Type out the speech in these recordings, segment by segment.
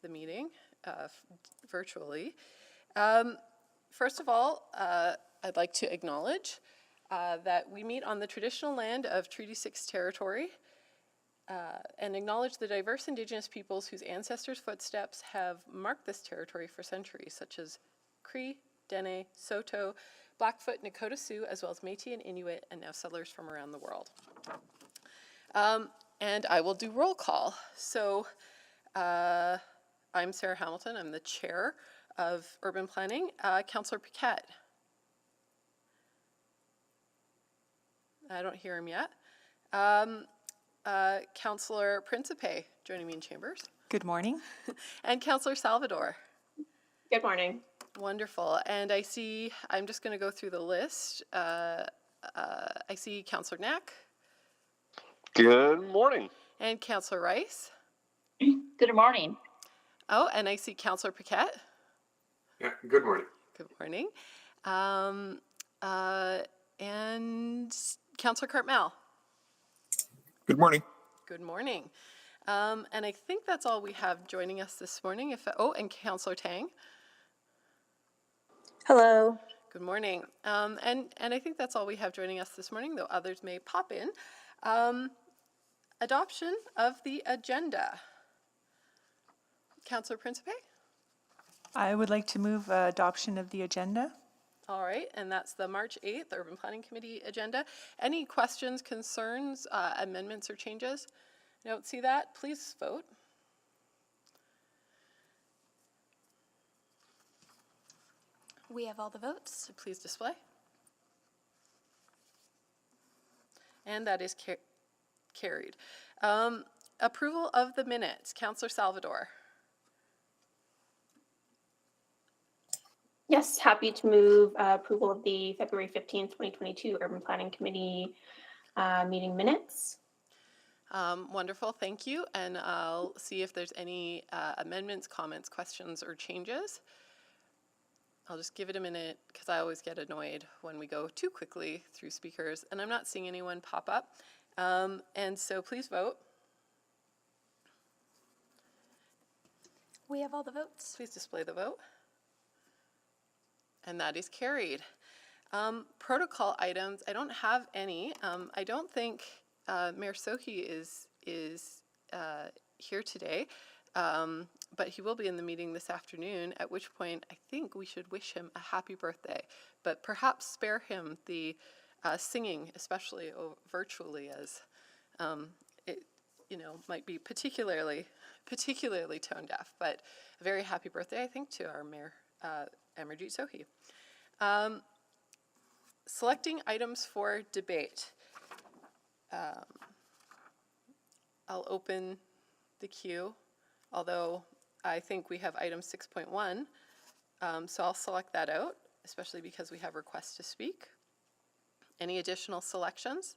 the meeting virtually. First of all, I'd like to acknowledge that we meet on the traditional land of Treaty 6 territory and acknowledge the diverse Indigenous peoples whose ancestors' footsteps have marked this territory for centuries, such as Cree, Dene, Saulteaux, Blackfoot, Nakota Sioux, as well as Métis and Inuit, and now settlers from around the world. And I will do roll call. So I'm Sarah Hamilton. I'm the chair of Urban Planning. Councillor Paquette. I don't hear him yet. Councillor Principe joining me in chambers. Good morning. And Councillor Salvador. Good morning. Wonderful. And I see, I'm just going to go through the list. I see Councillor Knack. Good morning. And Councillor Rice. Good morning. Oh, and I see Councillor Paquette. Yeah, good morning. Good morning. And Councillor Cartmel. Good morning. Good morning. And I think that's all we have joining us this morning. And Councillor Tang. Hello. Good morning. And I think that's all we have joining us this morning, though others may pop in. Adoption of the agenda. Councillor Principe? I would like to move adoption of the agenda. All right, and that's the March 8th Urban Planning Committee agenda. Any questions, concerns, amendments, or changes? I don't see that. Please vote. We have all the votes. So please display. And that is carried. Approval of the minutes. Councillor Salvador. Yes, happy to move approval of the February 15th, 2022 Urban Planning Committee meeting minutes. Wonderful, thank you. And I'll see if there's any amendments, comments, questions, or changes. I'll just give it a minute because I always get annoyed when we go too quickly through speakers, and I'm not seeing anyone pop up. And so please vote. We have all the votes. Please display the vote. And that is carried. Protocol items, I don't have any. I don't think Mayor Sohi is here today, but he will be in the meeting this afternoon, at which point I think we should wish him a happy birthday, but perhaps spare him the singing, especially virtually, as it might be particularly tone deaf, but a very happy birthday, I think, to our Mayor Amarjeet Sohi. Selecting items for debate. I'll open the queue, although I think we have item 6.1, so I'll select that out, especially because we have requests to speak. Any additional selections?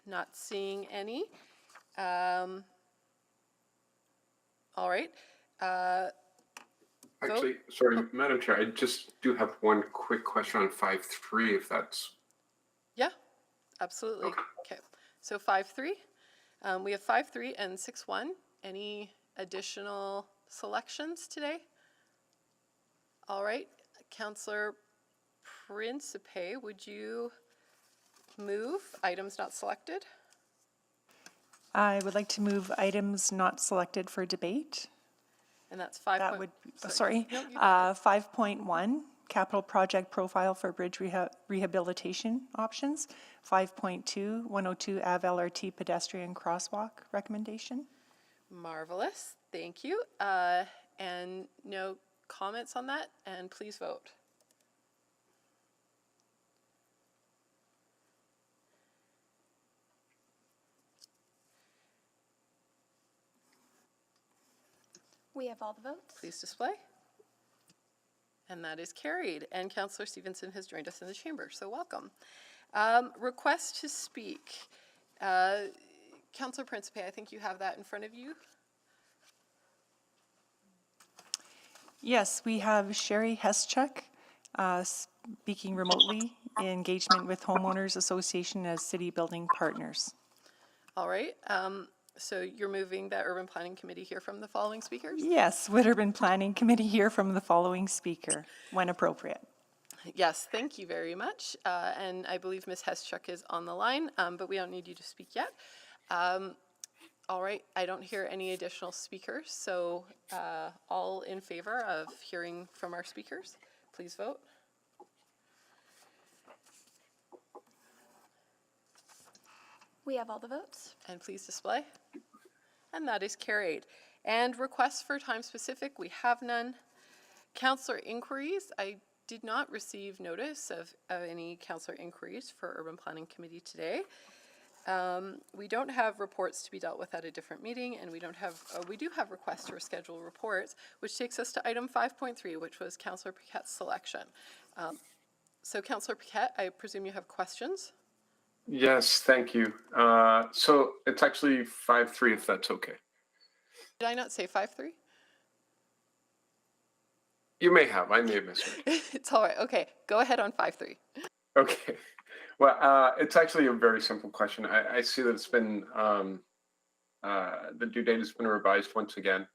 Not seeing any. All right. Actually, sorry, Madam Chair, I just do have one quick question on 5.3, if that's... Yeah, absolutely. Okay, so 5.3. We have 5.3 and 6.1. Any additional selections today? All right, Councillor Principe, would you move items not selected? I would like to move items not selected for debate. And that's 5. That would, No, 5.1, capital project profile for bridge rehabilitation options. 5.2, 102 Ave LRT pedestrian crosswalk recommendation. Marvelous, thank you. And no comments on that, and please vote. We have all the votes. Please display. And that is carried. And Councillor Stevenson has joined us in the chamber, so welcome. Request to speak. Councillor Principe, I think you have that in front of you. Yes, we have Sherry Heschuk speaking remotely in engagement with Homeowners Association as city building partners. All right. So you're moving that Urban Planning Committee hear from the following speakers? Yes, would Urban Planning Committee hear from the following speaker when appropriate? Yes, thank you very much. And I believe Ms. Heschuk is on the line, but we don't need you to speak yet. All right, I don't hear any additional speakers, so all in favor of hearing from our speakers, please vote. We have all the votes. And please display. And that is carried. And requests for time specific, we have none. Counselor inquiries, I did not receive notice of any counselor inquiries for Urban Planning Committee today. We don't have reports to be dealt with at a different meeting, and we do have requests to reschedule reports, which takes us to item 5.3, which was Counselor Paquette's selection. So Counselor Paquette, I presume you have questions? Yes, thank you. So it's actually 5-3, if that's okay. Did I not say 5.3? You may have. I may have misheard. It's all right. Okay, go ahead on 5.3. Okay. Well, it's actually a very simple question. I see that it's been, the due date has been revised once again.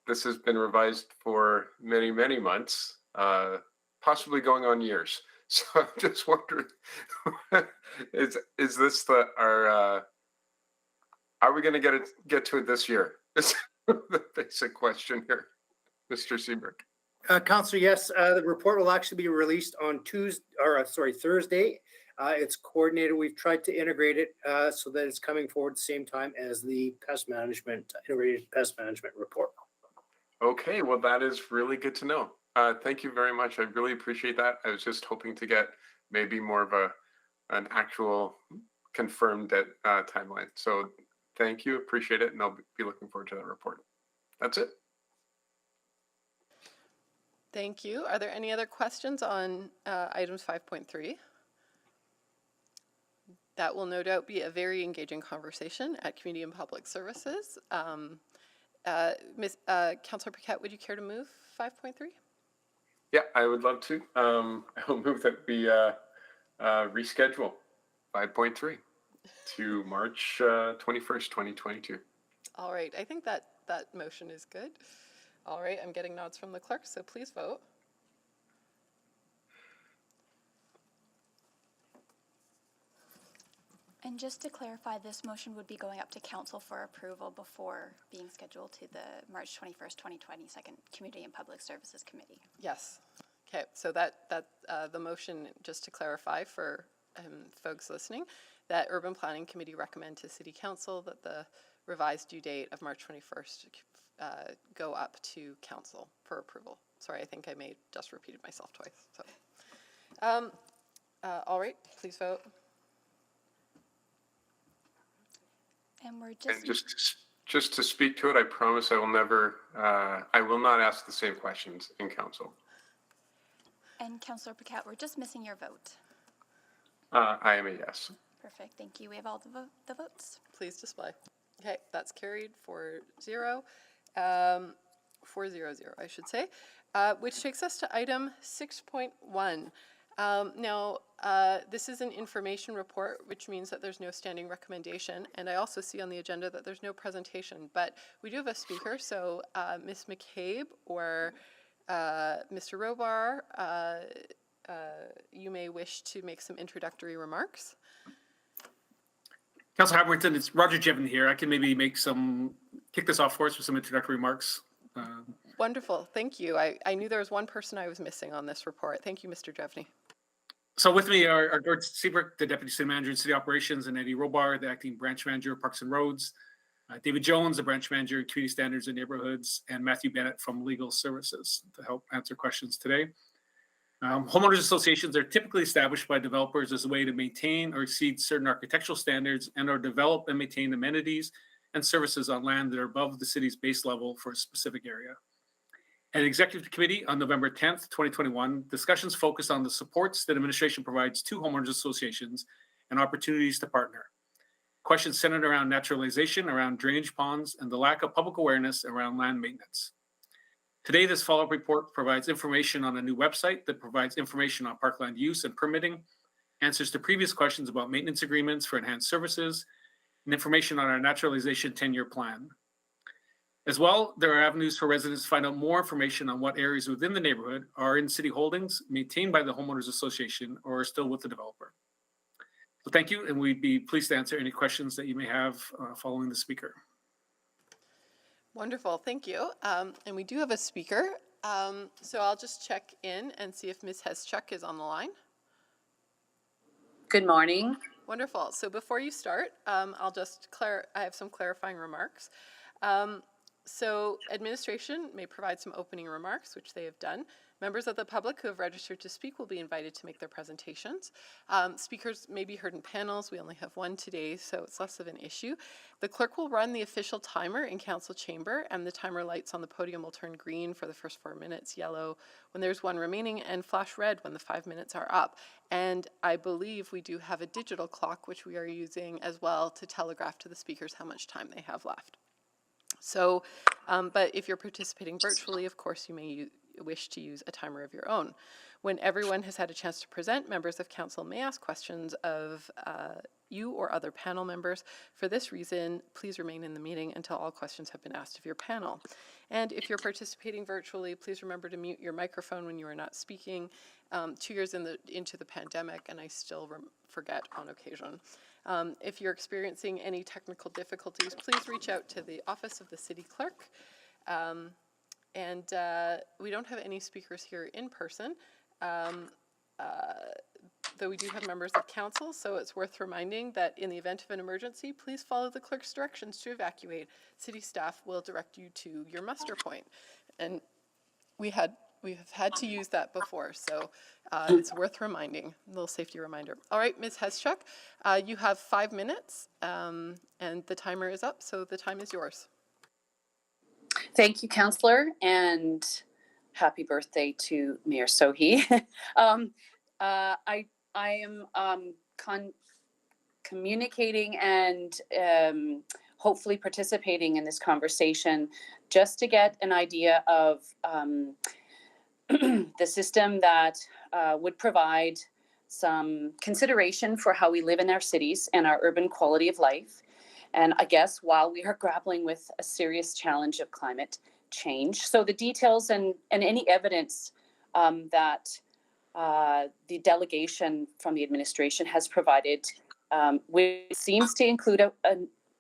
This has been revised for many, many months, possibly going on years. So I'm just wondering, is this are we going to get to it this year? Is the basic question here, Mr. Seabrook. Councillor, yes, the report will actually be released on Thursday. It's coordinated. We've tried to integrate it so that it's coming forward at the same time as the integrated pest management report. Okay, well, that is really good to know. Thank you very much. I really appreciate that. I was just hoping to get maybe more of an actual confirmed timeline. So thank you, appreciate it, and I'll be looking forward to that report. That's it. Thank you. Are there any other questions on items 5.3? That will no doubt be a very engaging conversation at Community and Public Services. Councillor Paquette, would you care to move 5.3? Yeah, I would love to. I will move that we reschedule 5.3 to March 21st, 2022. All right, I think that motion is good. All right, I'm getting nods from the clerk, so please vote. And just to clarify, this motion would be going up to council for approval before being scheduled to the March 21st, 2020 second Community and Public Services Committee. Yes. Okay, so that the motion, just to clarify for folks listening, that Urban Planning Committee recommend to City Council that the revised due date of March 21st go up to council for approval. Sorry, I think I may just repeated myself twice. So, all right, please vote. And we're And just to speak to it, I promise I will never, I will not ask the same questions in council. And Councillor Paquette, we're just missing your vote. I am a yes. Perfect, thank you. We have all the votes. Please display. Okay, that's carried 4-0. 4-0-0, I should say, which takes us to item 6.1. Now, this is an information report, which means that there's no standing recommendation, and I also see on the agenda that there's no presentation, but we do have a speaker, so Ms. McCabe or Mr. Robar, you may wish to make some introductory remarks. Councillor Hamilton, it's Roger Jevon here. I can maybe kick this off for us with some introductory remarks. Wonderful, thank you. I knew there was one person I was missing on this report. Thank you, Mr. Jevney. So with me are George Seabrook, the Deputy City Manager in City Operations, and Eddie Robar, the Acting Branch Manager of Parks and Roads, David Jones, the Branch Manager of Community Standards and Neighborhoods, and Matthew Bennett from Legal Services to help answer questions today. Homeowners associations are typically established by developers as a way to maintain or exceed certain architectural standards and or develop and maintain amenities and services on land that are above the city's base level for a specific area. At Executive Committee on November 10th, 2021, discussions focused on the supports that administration provides to homeowners associations and opportunities to partner. Questions centered around naturalization, around drainage ponds, and the lack of public awareness around land maintenance. Today, this follow-up report provides information on a new website that provides information on parkland use and permitting, answers to previous questions about maintenance agreements for enhanced services, and information on our naturalization 10-year plan. As well, there are avenues for residents to find out more information on what areas within the neighborhood are in city holdings, maintained by the Homeowners Association, or are still with the developer. So thank you, and we'd be pleased to answer any questions that you may have following the speaker. Wonderful, thank you. And we do have a speaker. So I'll just check in and see if Ms. Heschuk is on the line. Good morning. Wonderful. So before you start, I'll just I have some clarifying remarks. So administration may provide some opening remarks, which they have done. Members of the public who have registered to speak will be invited to make their presentations. Speakers may be heard in panels. We only have one today, so it's less of an issue. The clerk will run the official timer in council chamber, and the timer lights on the podium will turn green for the first 4 minutes, yellow when there's one remaining, and flash red when the 5 minutes are up. And I believe we do have a digital clock, which we are using as well to telegraph to the speakers how much time they have left. So, but if you're participating virtually, of course, you may wish to use a timer of your own. When everyone has had a chance to present, members of council may ask questions of you or other panel members. For this reason, please remain in the meeting until all questions have been asked of your panel. And if you're participating virtually, please remember to mute your microphone when you are not speaking. 2 years into the pandemic, and I still forget on occasion. If you're experiencing any technical difficulties, please reach out to the office of the city clerk. And we don't have any speakers here in person, though we do have members of council, so it's worth reminding that in the event of an emergency, please follow the clerk's directions to evacuate. City staff will direct you to your muster point. And we have had to use that before, so it's worth reminding, a little safety reminder. All right, Ms. Heschuk, you have 5 minutes, and the timer is up, so the time is yours. Thank you, Councillor, and happy birthday to Mayor Sohi. I am communicating and hopefully participating in this conversation just to get an idea of the system that would provide some consideration for how we live in our cities and our urban quality of life. And I guess while we are grappling with a serious challenge of climate change. So the details and any evidence that the delegation from the administration has provided, which seems to include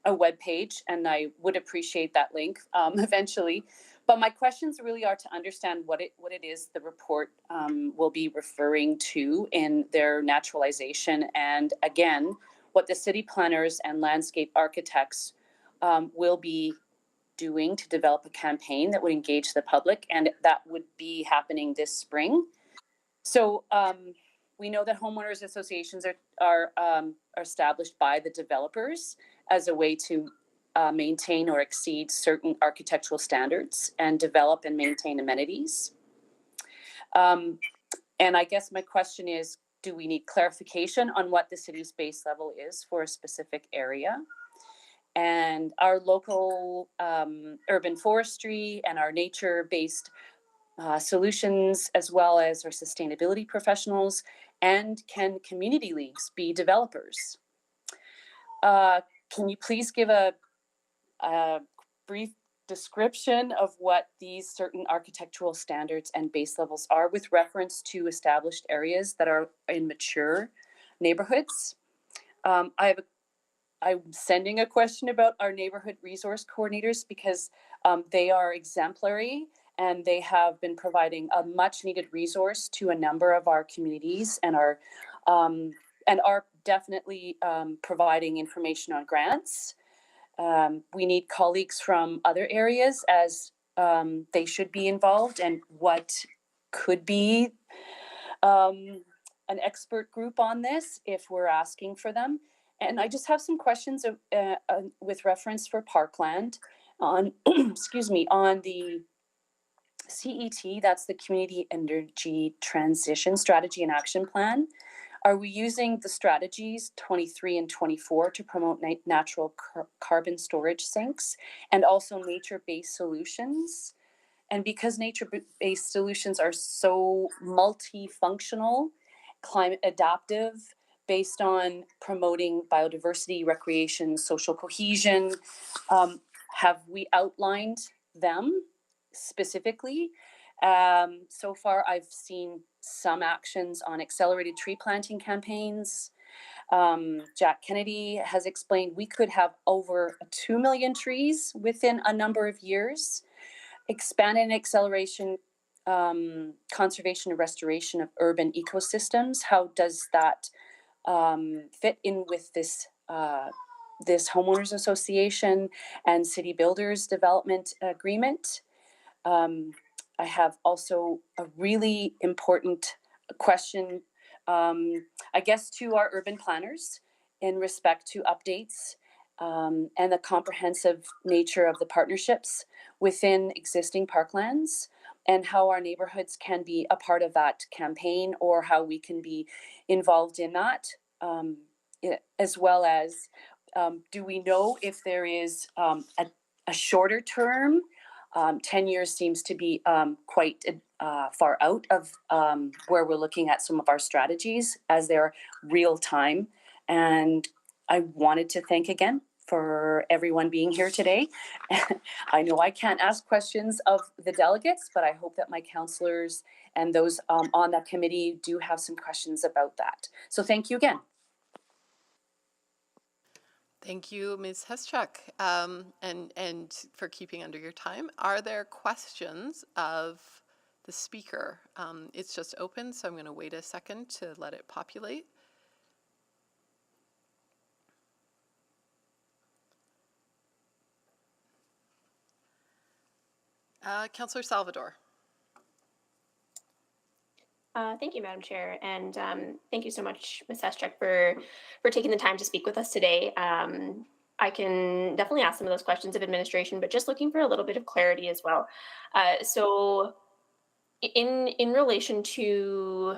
a web page, and I would appreciate that link eventually. But my questions really are to understand what it is the report will be referring to in their naturalization, and again, what the city planners and landscape architects will be doing to develop a campaign that would engage the public, and that would be happening this spring. So we know that homeowners associations are established by the developers as a way to maintain or exceed certain architectural standards and develop and maintain amenities. And I guess my question is, do we need clarification on what the city's base level is for a specific area? And our local urban forestry and our nature-based solutions, as well as our sustainability professionals, and can community leagues be developers? Can you please give a brief description of what these certain architectural standards and base levels are with reference to established areas that are in mature neighborhoods? I'm sending a question about our neighborhood resource coordinators because they are exemplary and they have been providing a much needed resource to a number of our communities and are definitely providing information on grants. We need colleagues from other areas as they should be involved, and what could be an expert group on this if we're asking for them. And I just have some questions with reference for Parkland on, excuse me, on the CET, that's the Community Energy Transition Strategy and Action Plan. Are we using the strategies 23 and 24 to promote natural carbon storage sinks and also nature-based solutions? And because nature-based solutions are so multifunctional, climate adaptive, based on promoting biodiversity, recreation, social cohesion. Have we outlined them specifically? So far, I've seen some actions on accelerated tree planting campaigns. Jack Kennedy has explained we could have over 2 million trees within a number of years. Expand and acceleration, conservation and restoration of urban ecosystems. How does that fit in with this this homeowners association and city builders development agreement? I have also a really important question, I guess, to our urban planners in respect to updates and the comprehensive nature of the partnerships within existing parklands, and how our neighborhoods can be a part of that campaign, or how we can be involved in that, as well as do we know if there is a shorter term? 10 years seems to be quite far out of where we're looking at some of our strategies as they're real time. And I wanted to thank again for everyone being here today. I know I can't ask questions of the delegates, but I hope that my councillors and those on that committee do have some questions about that. So thank you again. Thank you, Ms. Heschuk, and for keeping under your time. Are there questions of the speaker? It's just open, so I'm going to wait a second to let it populate. Councillor Salvador. Thank you, Madam Chair, and thank you so much, Ms. Heschuk, for taking the time to speak with us today. I can definitely ask some of those questions of administration, but just looking for a little bit of clarity as well. So, in relation to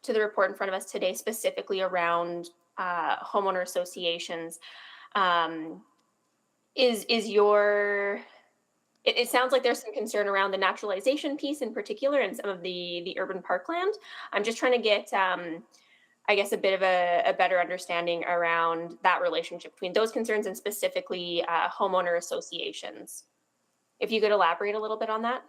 the report in front of us today, specifically around homeowner associations, is your it sounds like there's some concern around the naturalization piece in particular and some of the urban parkland. I'm just trying to get, I guess, a bit of a better understanding around that relationship between those concerns and specifically homeowner associations. If you could elaborate a little bit on that.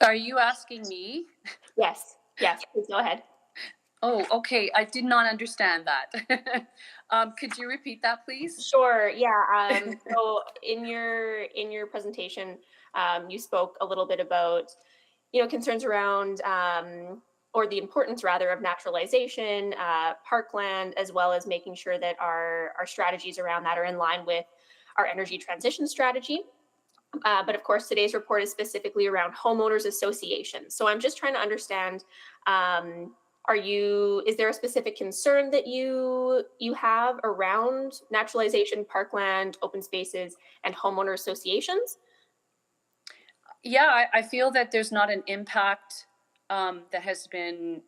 Are you asking me? Yes, please go ahead. Oh, okay. I did not understand that. Could you repeat that, please? Sure. Yeah. So in your presentation, you spoke a little bit about, concerns around, or the importance rather of naturalization, parkland, as well as making sure that our strategies around that are in line with our energy transition strategy. But of course, today's report is specifically around homeowners associations. So I'm just trying to understand. Is there a specific concern that you have around naturalization, parkland, open spaces, and homeowner associations? Yeah, I feel that there's not an impact that has been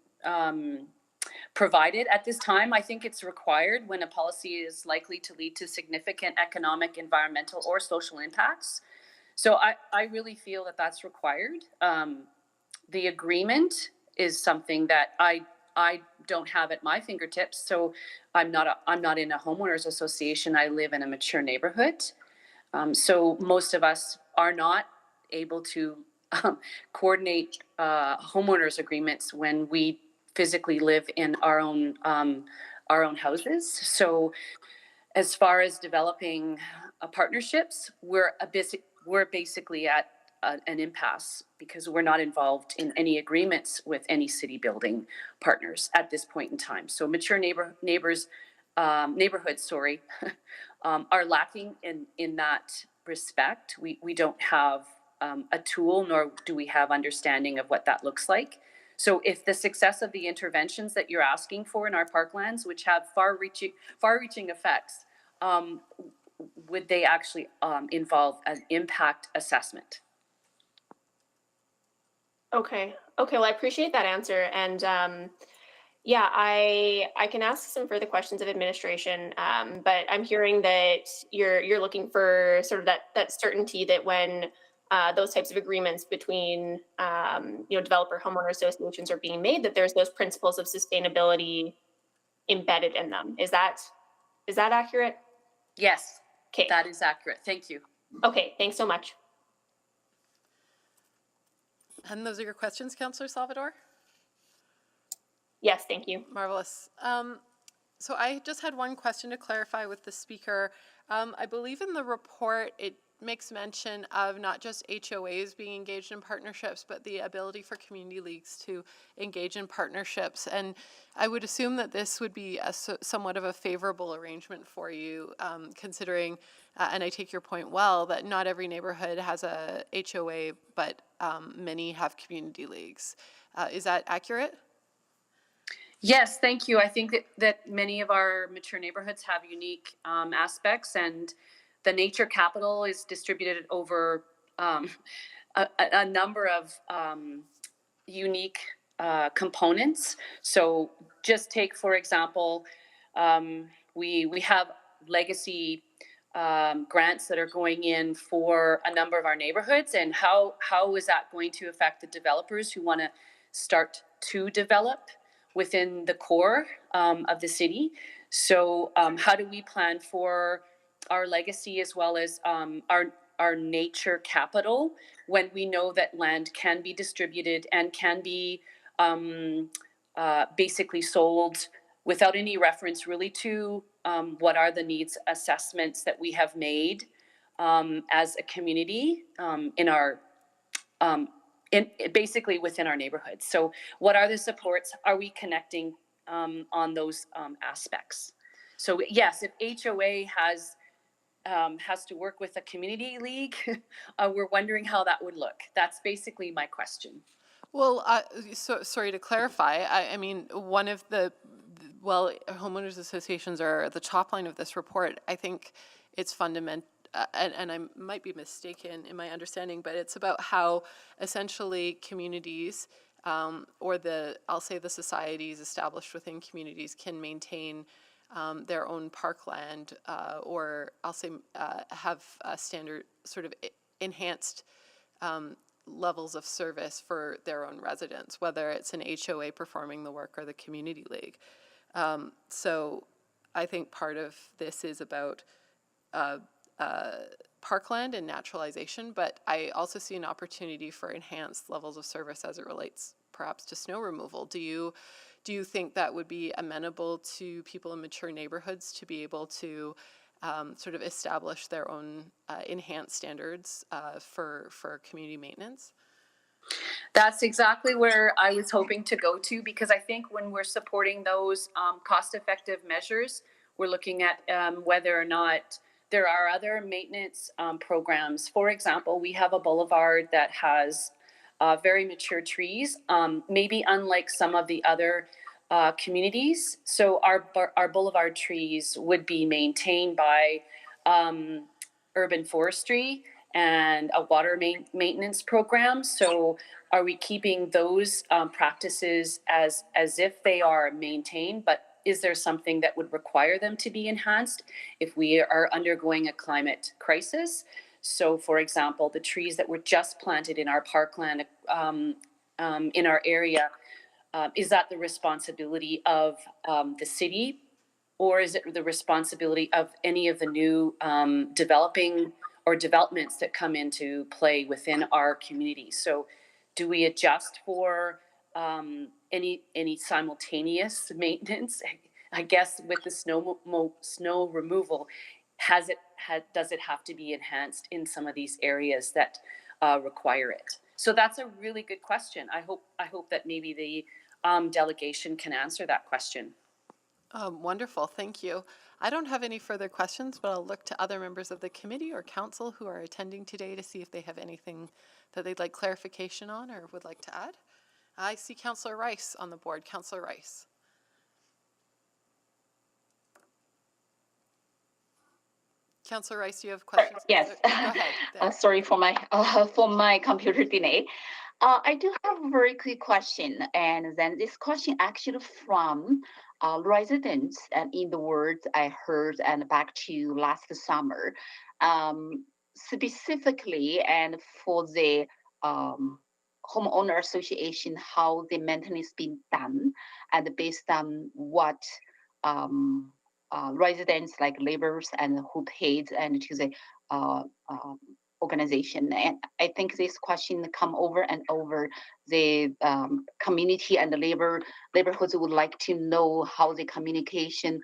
provided at this time. I think it's required when a policy is likely to lead to significant economic, environmental, or social impacts. So I really feel that that's required. The agreement is something that I don't have at my fingertips. So I'm not in a homeowners association. I live in a mature neighborhood. So most of us are not able to coordinate homeowners agreements when we physically live in our own houses. So as far as developing partnerships, we're basically at an impasse because we're not involved in any agreements with any city building partners at this point in time. So mature neighborhoods, are lacking in that respect. We don't have a tool, nor do we have understanding of what that looks like. So if the success of the interventions that you're asking for in our parklands, which have far-reaching effects, would they actually involve an impact assessment? Okay. Well, I appreciate that answer. And yeah, I can ask some further questions of administration, but I'm hearing that you're looking for sort of that certainty that when those types of agreements between, developer homeowner associations are being made, that there's those principles of sustainability embedded in them. Is that accurate? Yes, Okay. that is accurate. Thank you. Okay, thanks so much. And those are your questions, Councillor Salvador? Yes, thank you. Marvelous. So I just had one question to clarify with the speaker. I believe in the report, it makes mention of not just HOAs being engaged in partnerships, but the ability for community leagues to engage in partnerships. And I would assume that this would be somewhat of a favorable arrangement for you, considering, and I take your point well, that not every neighborhood has a HOA, but many have community leagues. Is that accurate? Yes, thank you. I think that many of our mature neighborhoods have unique aspects, and the nature capital is distributed over a number of unique components. So just take, for example, we have legacy grants that are going in for a number of our neighborhoods, and how is that going to affect the developers who want to start to develop within the core of the city? So how do we plan for our legacy as well as our nature capital when we know that land can be distributed and can be basically sold without any reference really to what are the needs assessments that we have made as a community in our basically within our neighborhoods. So what are the supports? Are we connecting on those aspects? So yes, if HOA has to work with a community league, we're wondering how that would look. That's basically my question. Well, sorry to clarify. I mean, one of homeowners associations are the top line of this report. I think it's fundamental, and I might be mistaken in my understanding, but it's about how essentially communities, or I'll say the societies established within communities, can maintain their own parkland, or I'll say have a standard sort of enhanced levels of service for their own residents, whether it's an HOA performing the work or the community league. So I think part of this is about parkland and naturalization, but I also see an opportunity for enhanced levels of service as it relates perhaps to snow removal. Do you think that would be amenable to people in mature neighborhoods to be able to sort of establish their own enhanced standards for community maintenance? That's exactly where I was hoping to go to, because I think when we're supporting those cost-effective measures, we're looking at whether or not there are other maintenance programs. For example, we have a boulevard that has very mature trees, maybe unlike some of the other communities. So our boulevard trees would be maintained by urban forestry and a water maintenance program. So are we keeping those practices as if they are maintained, but is there something that would require them to be enhanced if we are undergoing a climate crisis? So for example, the trees that were just planted in our parkland in our area, is that the responsibility of the city, or is it the responsibility of any of the new developing or developments that come into play within our community? So do we adjust for any simultaneous maintenance? I guess with the snow removal, does it have to be enhanced in some of these areas that require it? So that's a really good question. I hope that maybe the delegation can answer that question. Wonderful, thank you. I don't have any further questions, but I'll look to other members of the committee or council who are attending today to see if they have anything that they'd like clarification on or would like to add. I see Councillor Rice on the board. Councillor Rice. Councillor Rice, do you have questions? Yes. Go ahead. Sorry for my computer delay. I do have a very quick question, and then this question actually from residents, and in the words I heard and back to last summer. specifically and for the homeowner association, how the maintenance being done, and based on what residents like laborers and who paid and to the organization. And I think this question come over and over. The community and the neighborhoods would like to know how the communication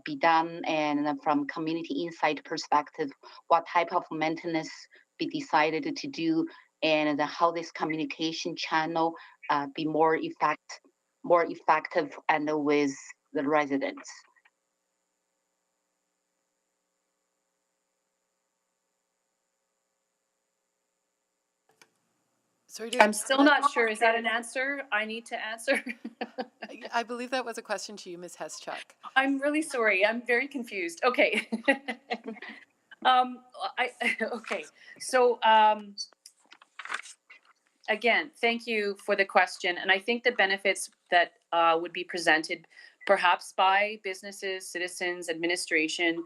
be done, and from community insight perspective, what type of maintenance be decided to do, and how this communication channel be more effective and with the residents. Sorry, I'm still not sure. Is that an answer I need to answer? I believe that was a question to you, Ms. Heschuk. I'm really sorry. I'm very confused. Okay. Okay. So, again, thank you for the question. And I think the benefits that would be presented perhaps by businesses, citizens, administration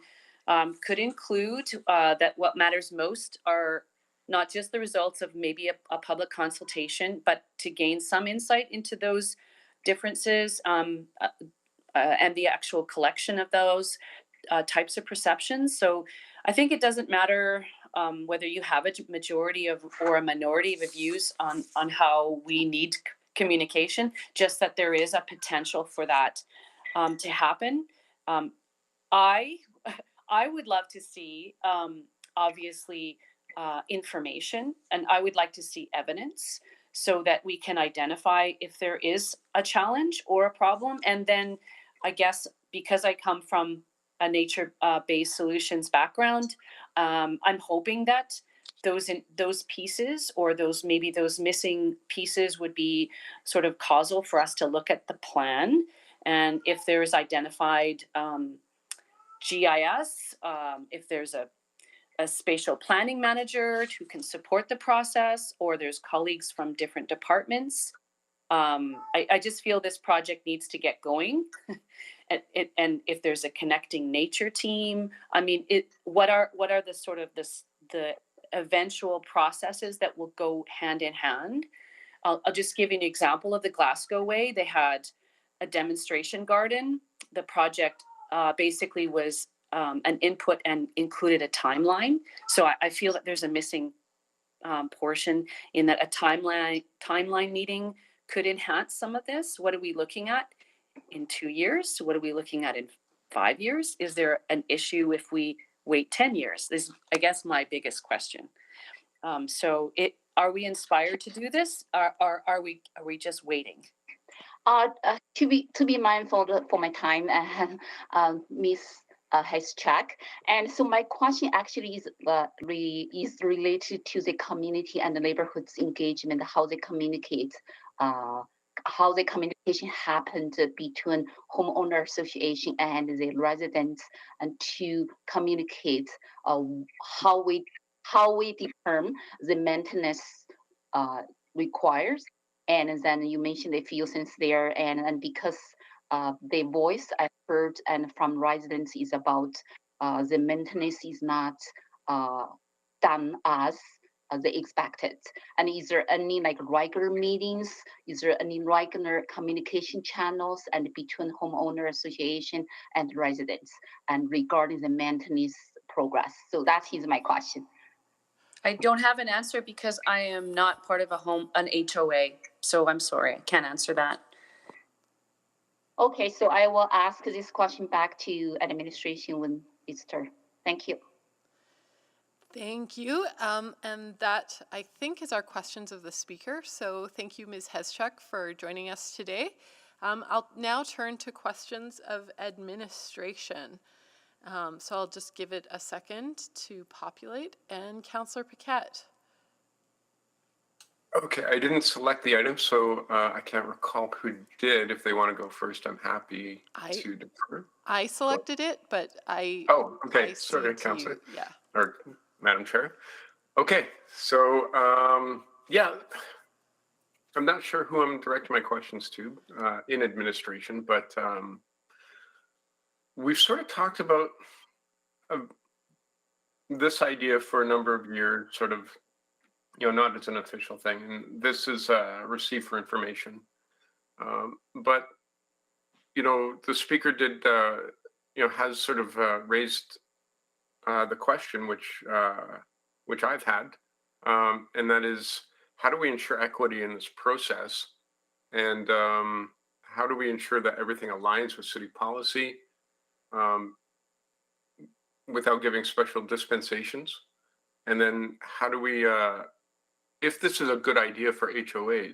could include that what matters most are not just the results of maybe a public consultation, but to gain some insight into those differences and the actual collection of those types of perceptions. So I think it doesn't matter whether you have a majority of or a minority of views on how we need communication, just that there is a potential for that to happen. I would love to see, obviously, information, and I would like to see evidence so that we can identify if there is a challenge or a problem. And then I guess because I come from a nature-based solutions background, I'm hoping that those pieces or those missing pieces would be sort of causal for us to look at the plan. And if there's identified GIS, if there's a spatial planning manager who can support the process, or there's colleagues from different departments. I just feel this project needs to get going. And if there's a connecting nature team, I mean, what are the sort of the eventual processes that will go hand in hand? I'll just give you an example of the Glasgow Way. They had a demonstration garden. The project basically was an input and included a timeline. So I feel that there's a missing portion in that a timeline meeting could enhance some of this. What are we looking at in 2 years? What are we looking at in 5 years? Is there an issue if we wait 10 years? This is, I guess, my biggest question. So are we inspired to do this? Are we just waiting? To be mindful for my time, Ms. Heschuk. And so my question actually is related to the community and the neighborhoods engagement, how they communicate, how the communication happened between homeowner association and the residents, and to communicate how we determine the maintenance requires. And then you mentioned the few cents there, and because the voice I heard and from residents is about the maintenance is not done as they expected. And is there any like regular meetings? Is there any regular communication channels and between homeowner association and residents and regarding the maintenance progress? So that is my question. I don't have an answer because I am not part of an HOA. So I'm sorry, I can't answer that. Okay, so I will ask this question back to administration when it's turn. Thank you. Thank you. And that, I think, is our questions of the speaker. So thank you, Ms. Heschuk, for joining us today. I'll now turn to questions of administration. So I'll just give it a second to populate. And Councillor Paquette. Okay, I didn't select the item, so I can't recall who did. If they want to go first, I'm happy to defer. I selected it, but Oh, okay. Sorry, Councillor. Yeah. Or Madam Chair. Okay, so yeah, I'm not sure who I'm directing my questions to in administration, but we've sort of talked about this idea for a number of years, sort of, not as an official thing, and this is received for information. But the speaker did, has sort of raised the question, which I've had, and that is, how do we ensure equity in this process, and how do we ensure that everything aligns with city policy without giving special dispensations? And then how do we, if this is a good idea for HOAs,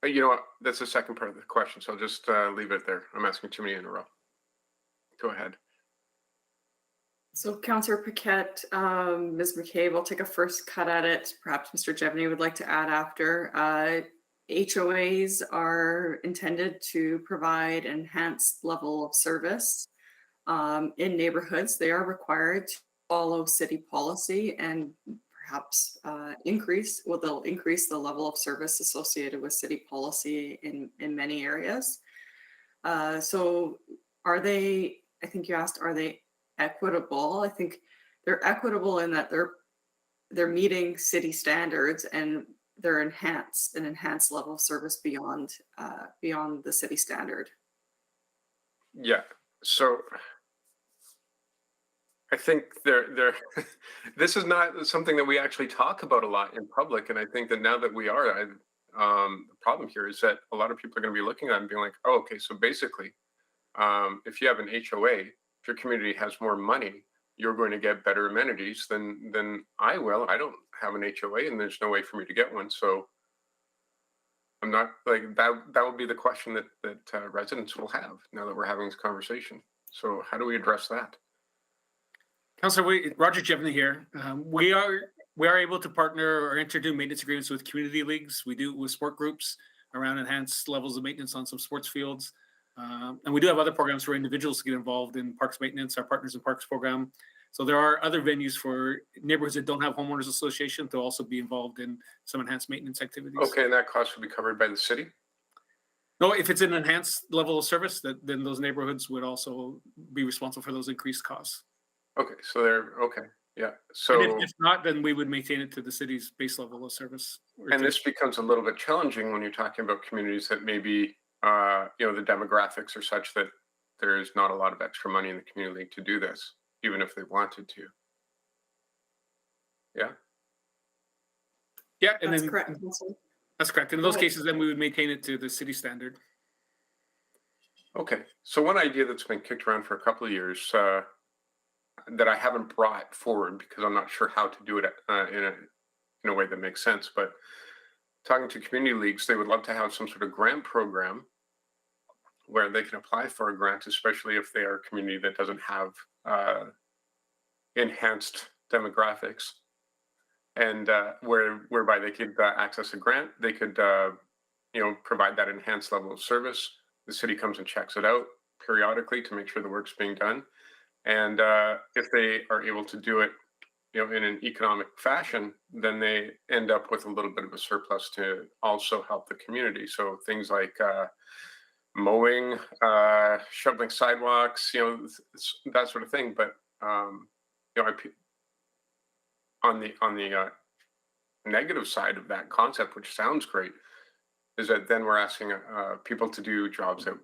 what, that's the second part of the question, so I'll just leave it there. I'm asking too many in a row. Go ahead. So Councillor Paquette, Ms. McCabe will take a first cut at it. Perhaps Mr. Jevney would like to add after. HOAs are intended to provide enhanced level of service in neighborhoods. They are required to follow city policy and perhaps they'll increase the level of service associated with city policy in many areas. So are they, I think you asked, are they equitable? I think they're equitable in that they're meeting city standards and they're an enhanced level of service beyond the city standard. Yeah. So I think this is not something that we actually talk about a lot in public, and I think that now that we are, the problem here is that a lot of people are going to be looking at it and being like, "Oh, okay, so basically, if you have an HOA, if your community has more money, you're going to get better amenities than I will. I don't have an HOA, and there's no way for me to get one, so I'm not like that. That will be the question that residents will have now that we're having this conversation. So how do we address that?" Councillor, Roger Jevney here. We are able to partner or enter into maintenance agreements with community leagues. We do with sport groups around enhanced levels of maintenance on some sports fields. And we do have other programs for individuals to get involved in parks maintenance, our Partners in Parks program. So there are other venues for neighborhoods that don't have homeowners association to also be involved in some enhanced maintenance activities. Okay, and that cost would be covered by the city? No, if it's an enhanced level of service, then those neighborhoods would also be responsible for those increased costs. Okay, so okay, yeah. So and if not, then we would maintain it to the city's base level of service. And this becomes a little bit challenging when you're talking about communities that maybe the demographics are such that there is not a lot of extra money in the community league to do this, even if they wanted to. Yeah. Yeah, and That's then correct. That's correct. In those cases, then we would maintain it to the city standard. Okay, so one idea that's been kicked around for a couple of years that I haven't brought forward because I'm not sure how to do it in a way that makes sense, but talking to community leagues, they would love to have some sort of grant program where they can apply for a grant, especially if they are a community that doesn't have enhanced demographics, and whereby they could access a grant, they could provide that enhanced level of service. The city comes and checks it out periodically to make sure the work's being done, and if they are able to do it in an economic fashion, then they end up with a little bit of a surplus to also help the community. So things like mowing, shoveling sidewalks, that sort of thing. But on the negative side of that concept, which sounds great, is that then we're asking people to do jobs that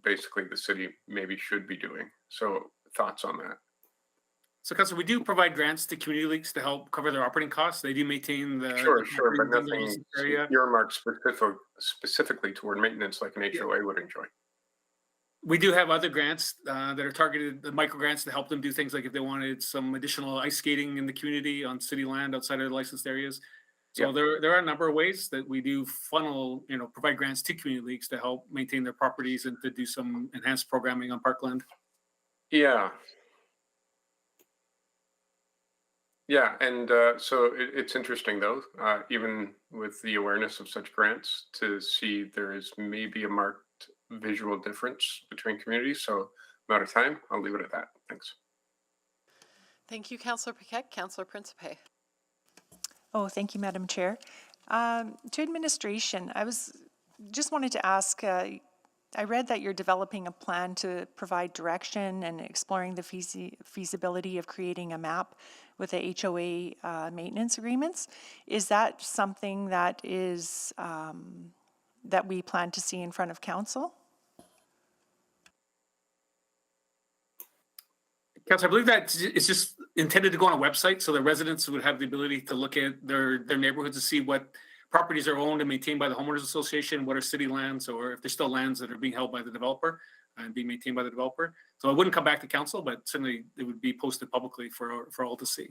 basically the city maybe should be doing. So thoughts on that? So, Councilor, we do provide grants to community leagues to help cover their operating costs. They do maintain the Sure, but in the nothing licensed area. earmarked specifically toward maintenance like an HOA would enjoy. We do have other grants that are targeted, the micro grants, to help them do things like if they wanted some additional ice skating in the community on city land outside of the licensed areas. So there are a number of ways that we do funnel, provide grants to community leagues to help maintain their properties and to do some enhanced programming on parkland. Yeah. Yeah, and so it's interesting though, even with the awareness of such grants, to see there is maybe a marked visual difference between communities. So I'm out of time. I'll leave it at that. Thanks. Thank you, Councillor Paquette. Councillor Principe. Oh, thank you, Madam Chair. To administration, I just wanted to ask, I read that you're developing a plan to provide direction and exploring the feasibility of creating a map with the HOA maintenance agreements. Is that something that is that we plan to see in front of council? Councilor, I believe that it's just intended to go on a website so the residents would have the ability to look at their neighborhoods to see what properties are owned and maintained by the homeowners association, what are city lands, or if there's still lands that are being held by the developer and being maintained by the developer. So it wouldn't come back to council, but certainly it would be posted publicly for all to see.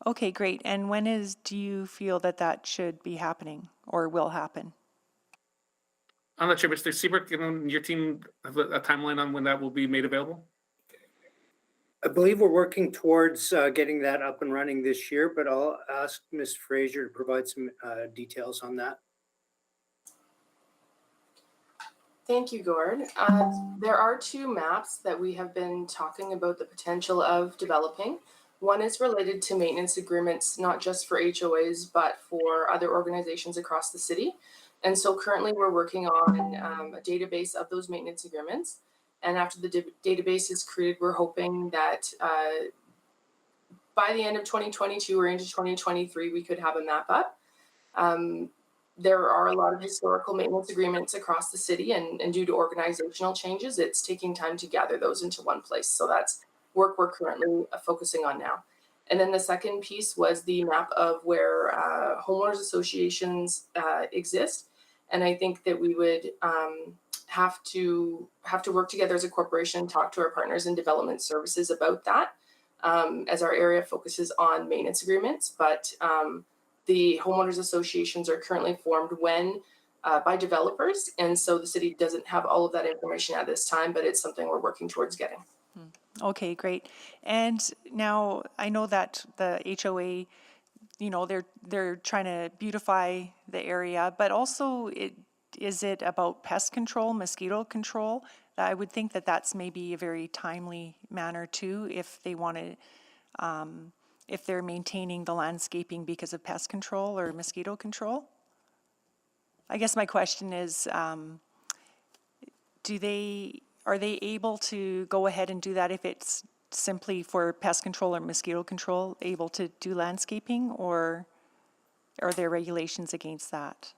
Okay, great. And when do you feel that that should be happening or will happen? I'm not sure, Mr. Seabrook, your team have a timeline on when that will be made available? I believe we're working towards getting that up and running this year, but I'll ask Ms. Fraser to provide some details on that. Thank you, Gord. There are two maps that we have been talking about the potential of developing. One is related to maintenance agreements, not just for HOAs, but for other organizations across the city. And so currently we're working on a database of those maintenance agreements. And after the database is created, we're hoping that by the end of 2022 or into 2023, we could have a map up. There are a lot of historical maintenance agreements across the city, and due to organizational changes, it's taking time to gather those into one place. So that's work we're currently focusing on now. And then the second piece was the map of where homeowners associations exist. And I think that we would have to work together as a corporation, talk to our partners in development services about that, as our area focuses on maintenance agreements. But the homeowners associations are currently formed by developers, and so the city doesn't have all of that information at this time, but it's something we're working towards getting. Okay, great. And now I know that the HOA, they're trying to beautify the area, but also is it about pest control, mosquito control? I would think that that's maybe a very timely manner too, if they want to, if they're maintaining the landscaping because of pest control or mosquito control. I guess my question is, are they able to go ahead and do that if it's simply for pest control or mosquito control, able to do landscaping, or are there regulations against that?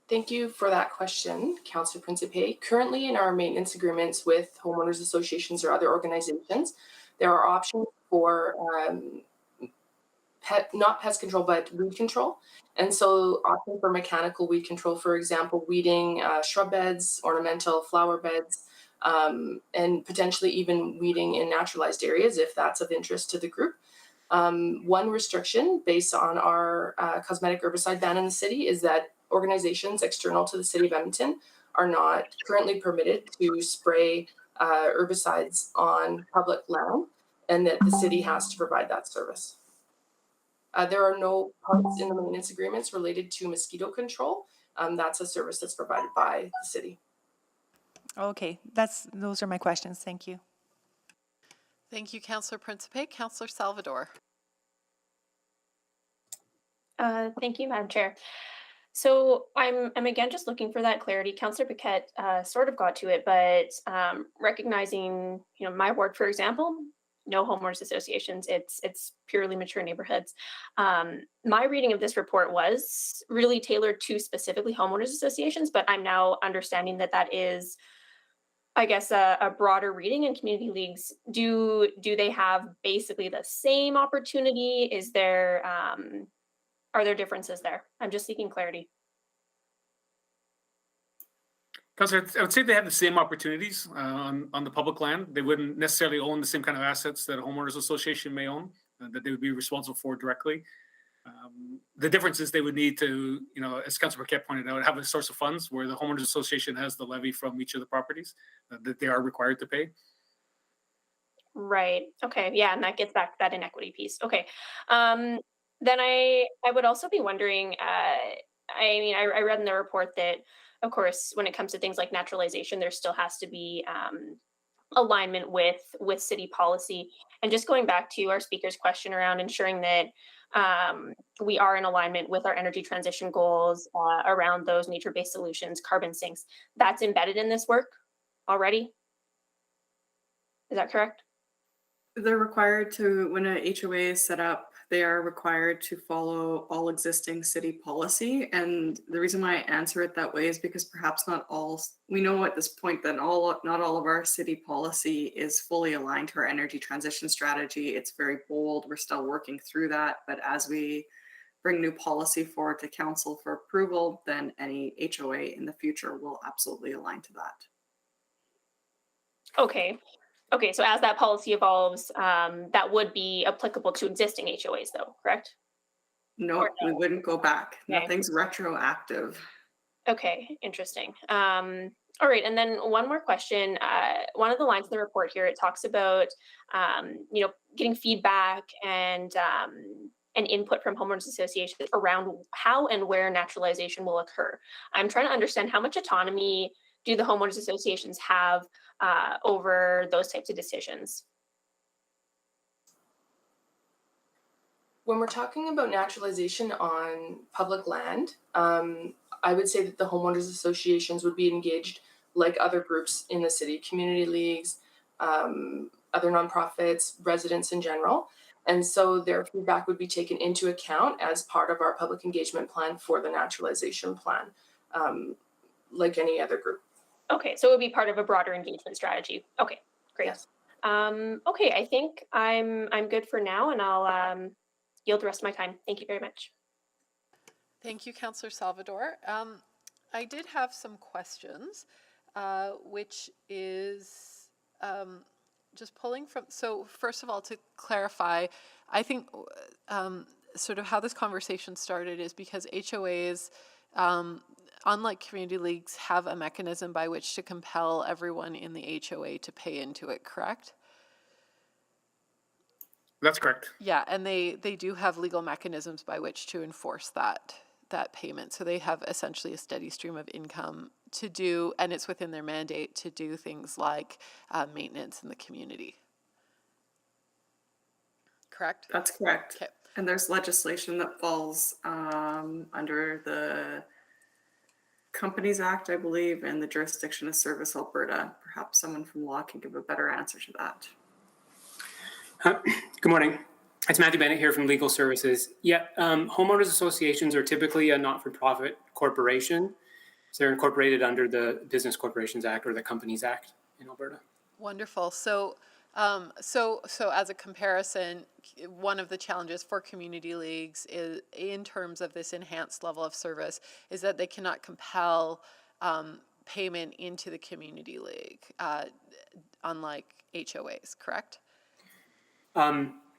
Thank you for that question, Councillor Principe. Currently in our maintenance agreements with homeowners associations or other organizations, there are options for not pest control, but weed control. And so option for mechanical weed control, for example, weeding shrub beds, ornamental flower beds, and potentially even weeding in naturalized areas if that's of interest to the group. One restriction based on our cosmetic herbicide ban in the city is that organizations external to the city of Edmonton are not currently permitted to spray herbicides on public land, and that the city has to provide that service. There are no parts in the maintenance agreements related to mosquito control. That's a service that's provided by the city. Okay, those are my questions. Thank you. Thank you, Councillor Principe. Councillor Salvador. Thank you, Madam Chair. So I'm again just looking for that clarity. Councillor Paquette sort of got to it, but recognizing, my ward, for example, no homeowners associations. It's purely mature neighborhoods. My reading of this report was really tailored to specifically homeowners associations, but I'm now understanding that is, I guess, a broader reading. In community leagues, do they have basically the same opportunity? Is there are there differences there? I'm just seeking clarity. Councillor, I would say they have the same opportunities on the public land. They wouldn't necessarily own the same kind of assets that a homeowners association may own, that they would be responsible for directly. The difference is they would need to, as Councillor Paquette pointed out, have a source of funds where the homeowners association has the levy from each of the properties that they are required to pay. Right. Okay. Yeah, and that gets back to that inequity piece. Okay. Then I would also be wondering. I read in the report that, of course, when it comes to things like naturalization, there still has to be alignment with city policy. And just going back to our speaker's question around ensuring that we are in alignment with our energy transition goals around those nature-based solutions, carbon sinks. That's embedded in this work already. Is that correct? They're required to, when a HOA is set up, they are required to follow all existing city policy. And the reason why I answer it that way is because perhaps not all, we know at this point that not all of our city policy is fully aligned to our energy transition strategy. It's very bold. We're still working through that. But as we bring new policy forward to council for approval, then any HOA in the future will absolutely align to that. Okay. Okay, so as that policy evolves, that would be applicable to existing HOAs though, correct? No, we wouldn't go back. Okay. Nothing's retroactive. Okay, interesting. All right, and then one more question. One of the lines in the report here, it talks about, getting feedback and input from homeowners associations around how and where naturalization will occur. I'm trying to understand how much autonomy do the homeowners associations have over those types of decisions? When we're talking about naturalization on public land, I would say that the homeowners associations would be engaged like other groups in the city, community leagues, other nonprofits, residents in general. And so their feedback would be taken into account as part of our public engagement plan for the naturalization plan, like any other group. Okay, so it would be part of a broader engagement strategy. Okay, great. Yes. Okay, I think I'm good for now, and I'll yield the rest of my time. Thank you very much. Thank you, Councillor Salvador. I did have some questions, which is just pulling from, so first of all, to clarify, I think sort of how this conversation started is because HOAs, unlike community leagues, have a mechanism by which to compel everyone in the HOA to pay into it, correct? That's correct. Yeah, and they do have legal mechanisms by which to enforce that payment. So they have essentially a steady stream of income to do, and it's within their mandate to do things like maintenance in the community. Correct? That's correct. Okay. And there's legislation that falls under the Companies Act, I believe, and the jurisdiction of Service Alberta. Perhaps someone from law can give a better answer to that. Good morning. It's Matthew Bennett here from Legal Services. Yeah, homeowners associations are typically a not-for-profit corporation. So they're incorporated under the Business Corporations Act or the Companies Act in Alberta. Wonderful. So as a comparison, one of the challenges for community leagues is, in terms of this enhanced level of service, is that they cannot compel payment into the community league, unlike HOAs, correct?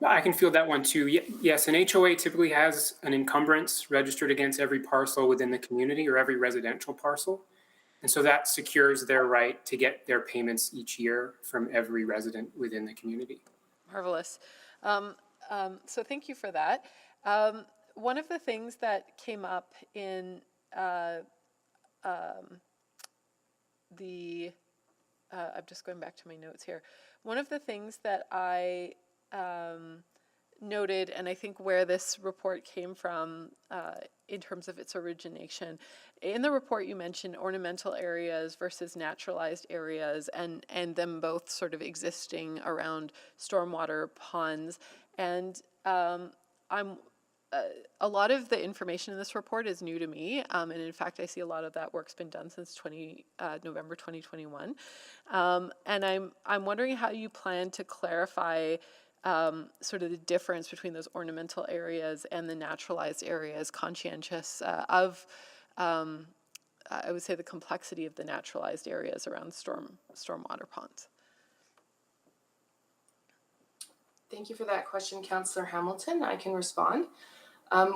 I can feel that one too. Yes, an HOA typically has an encumbrance registered against every parcel within the community or every residential parcel. And so that secures their right to get their payments each year from every resident within the community. Marvelous. So thank you for that. One of the things that came up in I'm just going back to my notes here. One of the things that I noted, and I think where this report came from in terms of its origination, in the report you mentioned ornamental areas versus naturalized areas, and them both sort of existing around stormwater ponds. And a lot of the information in this report is new to me, and in fact I see a lot of that work's been done since November 2021, and I'm wondering how you plan to clarify sort of the difference between those ornamental areas and the naturalized areas, conscientious of I would say the complexity of the naturalized areas around stormwater ponds. Thank you for that question, Councillor Hamilton. I can respond.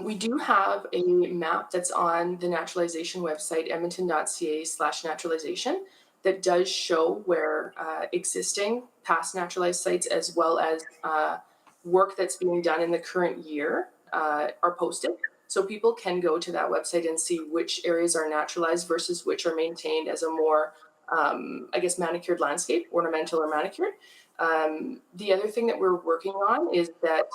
We do have a map that's on the naturalization website, edmonton.ca/naturalization, that does show where existing past naturalized sites as well as work that's being done in the current year are posted. So people can go to that website and see which areas are naturalized versus which are maintained as a more I guess, manicured landscape, ornamental or manicured. The other thing that we're working on is that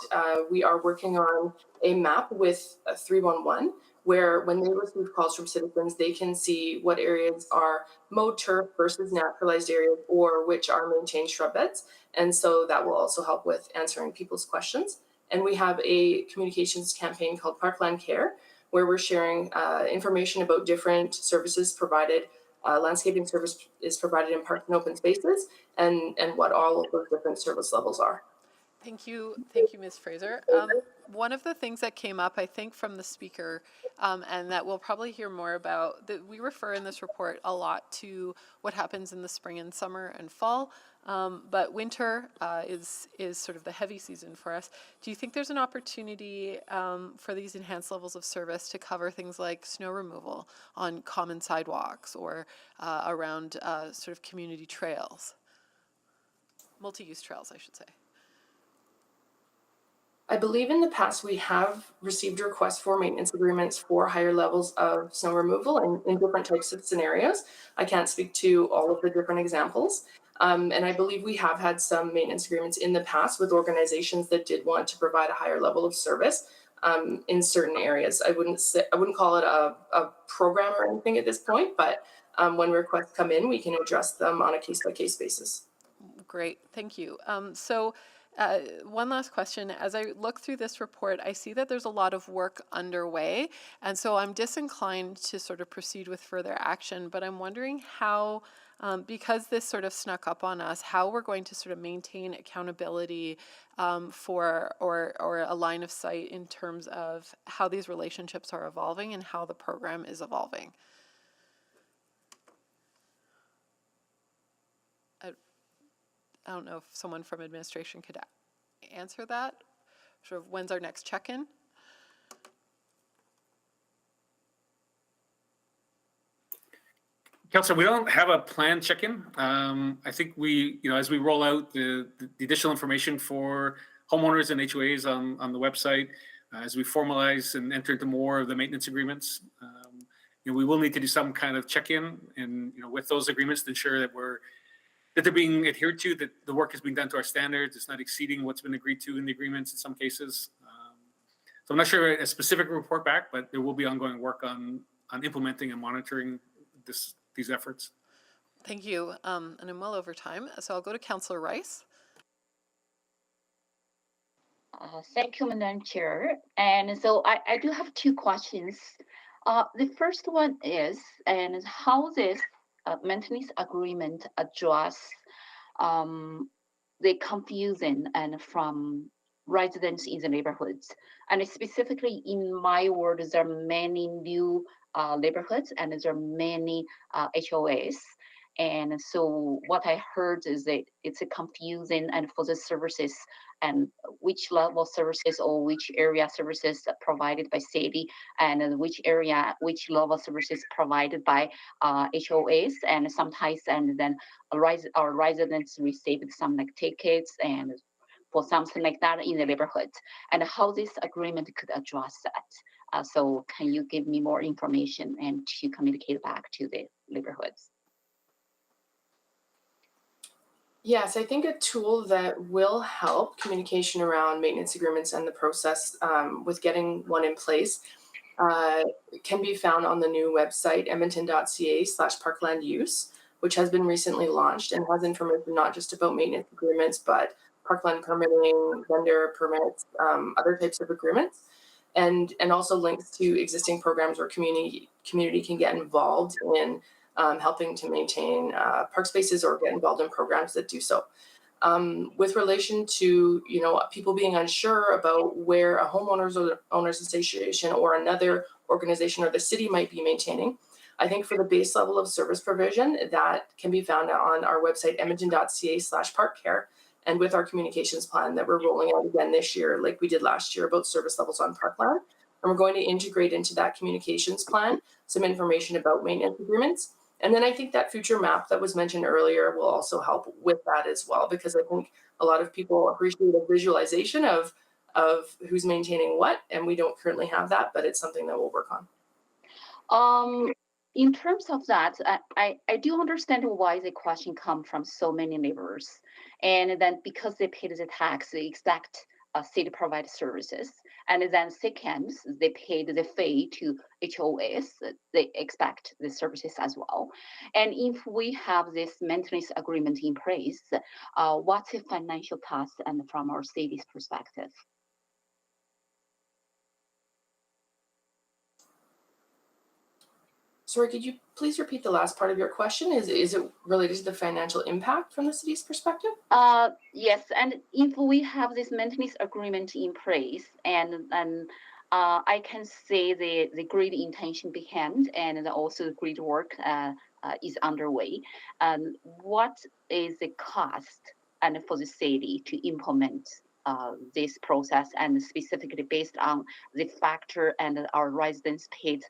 we are working on a map with 311, where when they receive calls from citizens, they can see what areas are mowed turf versus naturalized areas, or which are maintained shrub beds. And so that will also help with answering people's questions. And we have a communications campaign called Parkland Care, where we're sharing information about different services provided. Landscaping service is provided in parks and open spaces, and what all of those different service levels are. Thank you, Ms. Fraser. One of the things that came up, I think, from the speaker, and that we'll probably hear more about, that we refer in this report a lot to what happens in the spring and summer and fall, but winter is sort of the heavy season for us. Do you think there's an opportunity for these enhanced levels of service to cover things like snow removal on common sidewalks or around sort of community trails? Multi-use trails, I should say. I believe in the past we have received requests for maintenance agreements for higher levels of snow removal in different types of scenarios. I can't speak to all of the different examples. And I believe we have had some maintenance agreements in the past with organizations that did want to provide a higher level of service in certain areas. I wouldn't call it a program or anything at this point, but when requests come in, we can address them on a case-by-case basis. Great, thank you. One last question. As I look through this report, I see that there's a lot of work underway, and so I'm disinclined to sort of proceed with further action, but I'm wondering how, because this sort of snuck up on us, how we're going to sort of maintain accountability for or a line of sight in terms of how these relationships are evolving and how the program is evolving. I don't know if someone from administration could answer that. Sort of when's our next check-in? Councillor, we don't have a planned check-in. I think we, as we roll out the additional information for homeowners and HOAs on the website, as we formalize and enter into more of the maintenance agreements, we will need to do some kind of check-in and, with those agreements to ensure that they're being adhered to, that the work is being done to our standards, it's not exceeding what's been agreed to in the agreements in some cases. So I'm not sure a specific report back, but there will be ongoing work on implementing and monitoring these efforts. Thank you, and I'm well over time, so I'll go to Councillor Rice. Thank you, Madam Chair. And so I do have two questions. The first one is, and how this maintenance agreement address the confusion and from residents in the neighborhoods. And specifically in my ward, there are many new neighborhoods and there are many HOAs. And so what I heard is that it's a confusion and for the services and which level services or which area services provided by city and which level services provided by HOAs, and sometimes and then our residents received some like tickets and for something like that in the neighborhood, and how this agreement could address that. So can you give me more information and to communicate back to the neighborhoods? Yes, I think a tool that will help communication around maintenance agreements and the process with getting one in place can be found on the new website, edmonton.ca/parklanduse, which has been recently launched and has information not just about maintenance agreements, but parkland permitting, vendor permits, other types of agreements, and also links to existing programs where community can get involved in helping to maintain park spaces or get involved in programs that do so. With relation to people being unsure about where a homeowners or owners association or another organization or the city might be maintaining, I think for the base level of service provision that can be found on our website, edmonton.ca/parkcare, and with our communications plan that we're rolling out again this year, like we did last year about service levels on parkland. And we're going to integrate into that communications plan some information about maintenance agreements. And then I think that future map that was mentioned earlier will also help with that as well, because I think a lot of people appreciate a visualization of who's maintaining what, and we don't currently have that, but it's something that we'll work on. in terms of that, I do understand why the question come from so many neighbors. And then because they paid the tax, they expect city provide services. And then second, they paid the fee to HOAs, they expect the services as well. And if we have this maintenance agreement in place, what's the financial cost and from our city's perspective? Sorry, could you please repeat the last part of your question? Is it related to the financial impact from the city's perspective? Yes, and if we have this maintenance agreement in place, and I can say the great intention behind, and also the great work is underway. What is the cost and for the city to implement this process, and specifically based on the factor and our residents paid,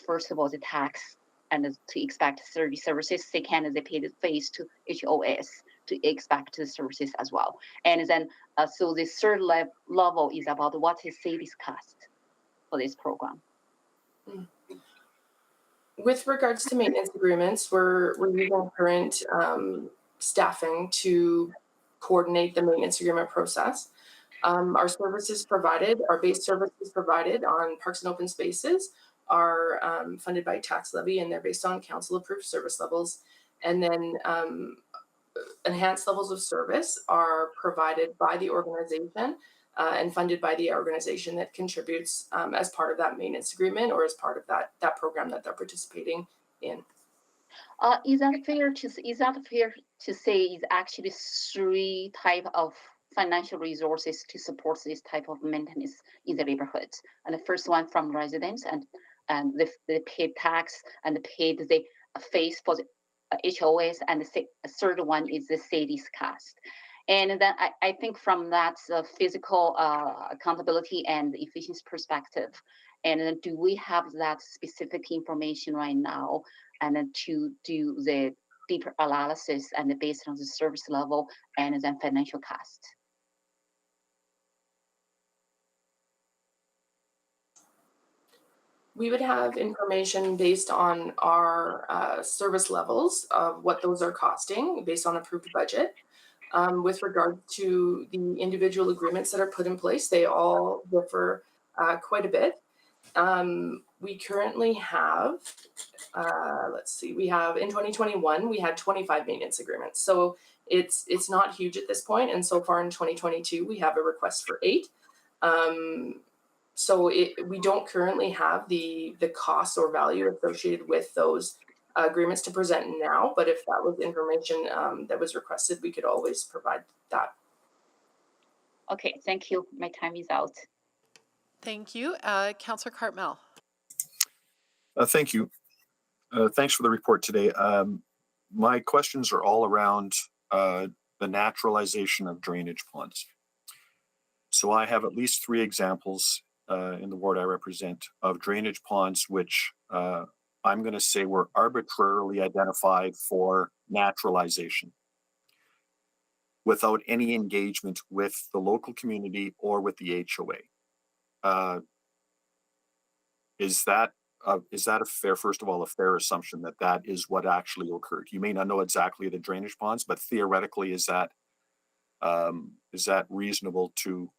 first of all, the tax and to expect services. Second, they paid the fees to HOS to expect the services as well. And then, so the third level is about what is city's cost for this program. With regards to maintenance agreements, we're using current staffing to coordinate the maintenance agreement process. Our services provided, our base services provided on parks and open spaces are funded by tax levy, and they're based on council approved service levels. And then enhanced levels of service are provided by the organization and funded by the organization that contributes as part of that maintenance agreement or as part of that program that they're participating in. Is that fair to say is actually three type of financial resources to support this type of maintenance in the neighborhood? And the first one from residents, and they paid tax and paid the fees for the HOAs, and the third one is the city's cost. And then I think from that physical accountability and efficiency perspective, and then do we have that specific information right now, and then to do the deeper analysis and based on the service level and then financial cost? We would have information based on our service levels of what those are costing based on approved budget. With regard to the individual agreements that are put in place, they all differ quite a bit. We currently have, let's see, we have in 2021, we had 25 maintenance agreements. So it's not huge at this point. And so far in 2022, we have a request for 8. So we don't currently have the cost or value associated with those agreements to present now, but if that was information that was requested, we could always provide that. Okay, thank you. My time is out. Thank you. Councillor Cartmel. Thank you. Thanks for the report today. My questions are all around the naturalization of drainage ponds. So I have at least 3 examples in the ward I represent of drainage ponds, which I'm going to say were arbitrarily identified for naturalization without any engagement with the local community or with the HOA. Is that a fair, first of all, a fair assumption that that is what actually occurred? You may not know exactly the drainage ponds, but theoretically, is that reasonable to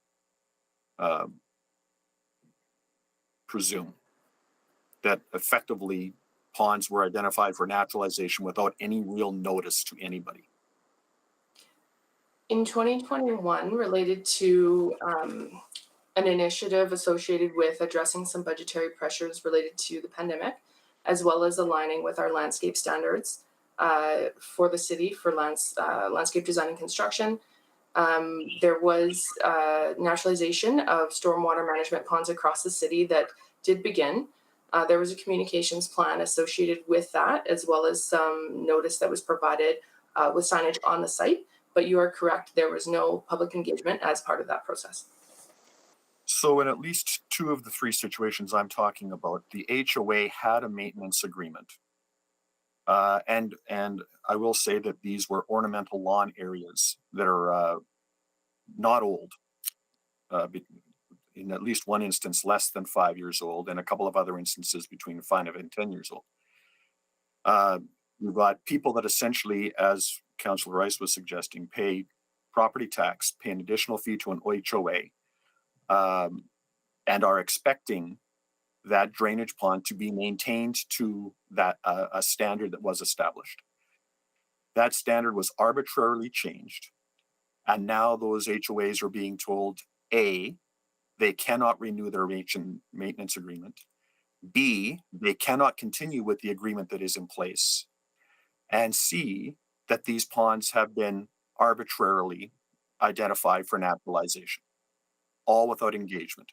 presume that effectively ponds were identified for naturalization without any real notice to anybody? In 2021, related to an initiative associated with addressing some budgetary pressures related to the pandemic, as well as aligning with our landscape standards for the city for landscape design and construction, there was naturalization of stormwater management ponds across the city that did begin. There was a communications plan associated with that, as well as some notice that was provided with signage on the site. But you are correct, there was no public engagement as part of that process. So in at least 2 of the 3 situations I'm talking about, the HOA had a maintenance agreement. And I will say that these were ornamental lawn areas that are not old, in at least one instance less than 5 years old, and a couple of other instances between 5 and 10 years old. We've got people that essentially, as Councillor Rice was suggesting, pay property tax, pay an additional fee to an HOA, and are expecting that drainage pond to be maintained to that a standard that was established. That standard was arbitrarily changed, and now those HOAs are being told, A, they cannot renew their maintenance agreement, B, they cannot continue with the agreement that is in place, and C, that these ponds have been arbitrarily identified for naturalization, all without engagement.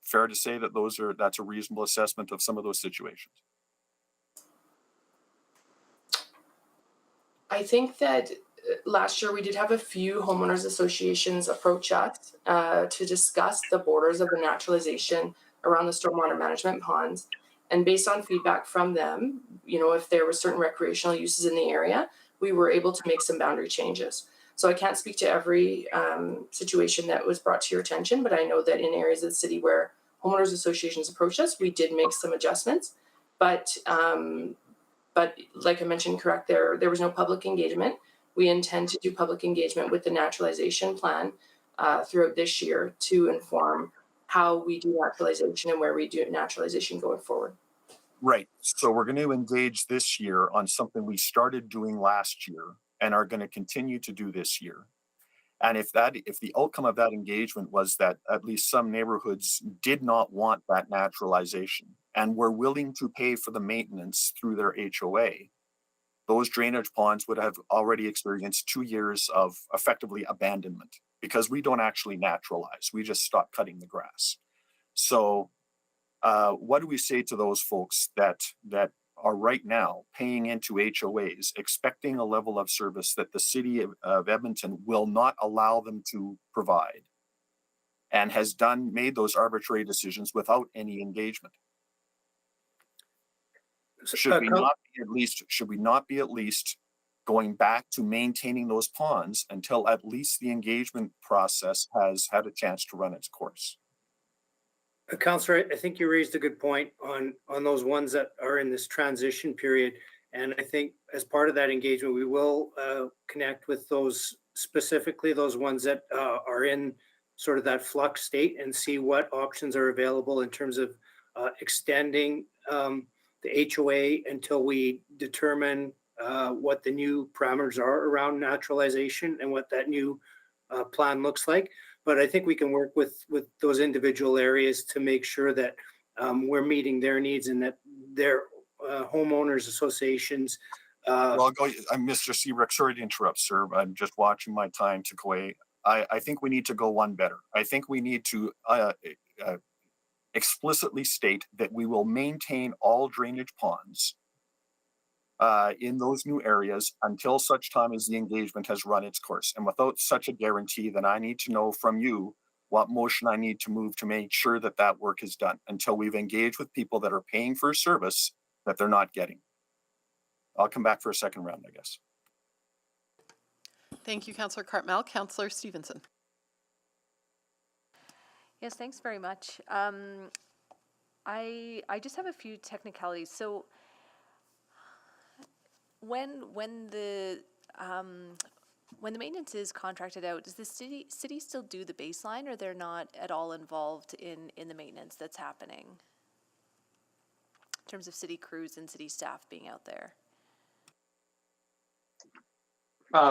Fair to say that that's a reasonable assessment of some of those situations. I think that last year we did have a few homeowners associations approach us to discuss the borders of the naturalization around the stormwater management ponds. And based on feedback from them, if there were certain recreational uses in the area, we were able to make some boundary changes. So I can't speak to every situation that was brought to your attention, but I know that in areas of the city where homeowners associations approached us, we did make some adjustments. But like I mentioned, correct, there was no public engagement. We intend to do public engagement with the naturalization plan throughout this year to inform how we do naturalization and where we do naturalization going forward. Right. So we're going to engage this year on something we started doing last year and are going to continue to do this year. And if the outcome of that engagement was that at least some neighborhoods did not want that naturalization and were willing to pay for the maintenance through their HOA, those drainage ponds would have already experienced 2 years of effectively abandonment because we don't actually naturalize. We just stop cutting the grass. So what do we say to those folks that are right now paying into HOAs, expecting a level of service that the city of Edmonton will not allow them to provide, and has made those arbitrary decisions without any engagement? Should we not be at least going back to maintaining those ponds until at least the engagement process has had a chance to run its course? Councillor, I think you raised a good point on those ones that are in this transition period. And I think as part of that engagement, we will connect with those, specifically those ones that are in sort of that flux state, and see what options are available in terms of extending the HOA until we determine what the new parameters are around naturalization and what that new plan looks like. But I think we can work with those individual areas to make sure that we're meeting their needs and that their homeowners associations. Well, I'm Mr. Seabrook, sorry to interrupt, sir. I'm just watching my time tick away. I think we need to go one better. I think we need to explicitly state that we will maintain all drainage ponds in those new areas until such time as the engagement has run its course. And without such a guarantee, then I need to know from you what motion I need to move to make sure that that work is done until we've engaged with people that are paying for a service that they're not getting. I'll come back for a second round, I guess. Thank you, Councillor Cartmel. Councillor Stevenson. Yes, thanks very much. I just have a few technicalities. So when the maintenance is contracted out, does the city still do the baseline, or they're not at all involved in the maintenance that's happening in terms of city crews and city staff being out there?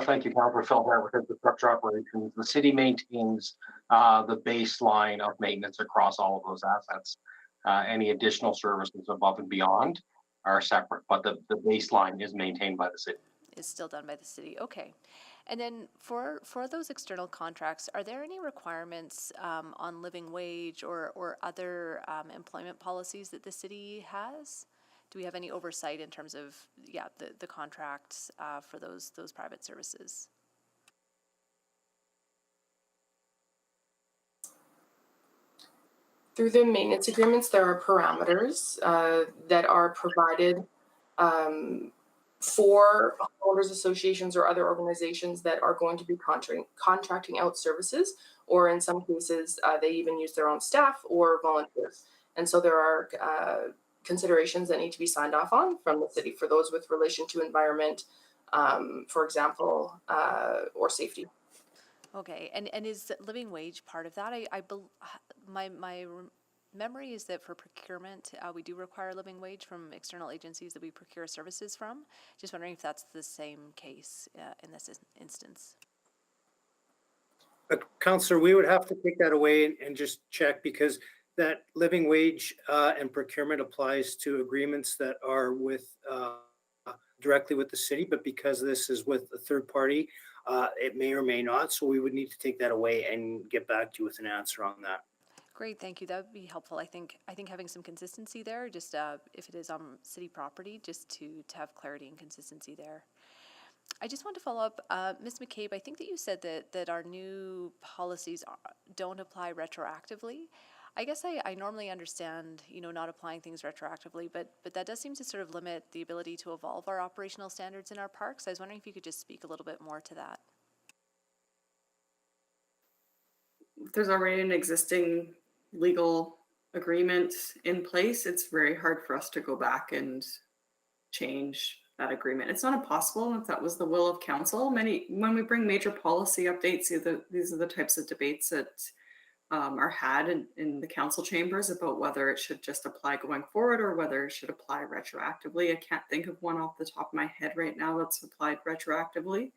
Thank you, Councilor Phil, with infrastructure operations. The city maintains the baseline of maintenance across all of those assets. Any additional services above and beyond are separate, but the baseline is maintained by the city. Is still done by the city. Okay. And then for those external contracts, are there any requirements on living wage or other employment policies that the city has? Do we have any oversight in terms of the contracts for those private services? Through the maintenance agreements, there are parameters that are provided for homeowners associations or other organizations that are going to be contracting out services, or in some cases, they even use their own staff or volunteers. And so there are considerations that need to be signed off on from the city for those with relation to environment, for example, or safety. Okay, and is living wage part of that? My memory is that for procurement, we do require living wage from external agencies that we procure services from. Just wondering if that's the same case in this instance. Counselor, we would have to take that away and just check, because that living wage and procurement applies to agreements that are with directly with the city, but because this is with a third party, it may or may not. So we would need to take that away and get back to you with an answer on that. Great, thank you. That would be helpful. I think having some consistency there, just if it is on city property, just to have clarity and consistency there. I just want to follow up, Ms. McCabe, I think that you said that our new policies don't apply retroactively. I guess I normally understand, not applying things retroactively, but that does seem to sort of limit the ability to evolve our operational standards in our parks. I was wondering if you could just speak a little bit more to that. There's already an existing legal agreement in place. It's very hard for us to go back and change that agreement. It's not impossible if that was the will of council. When we bring major policy updates, these are the types of debates that are had in the council chambers about whether it should just apply going forward or whether it should apply retroactively. I can't think of one off the top of my head right now that's applied retroactively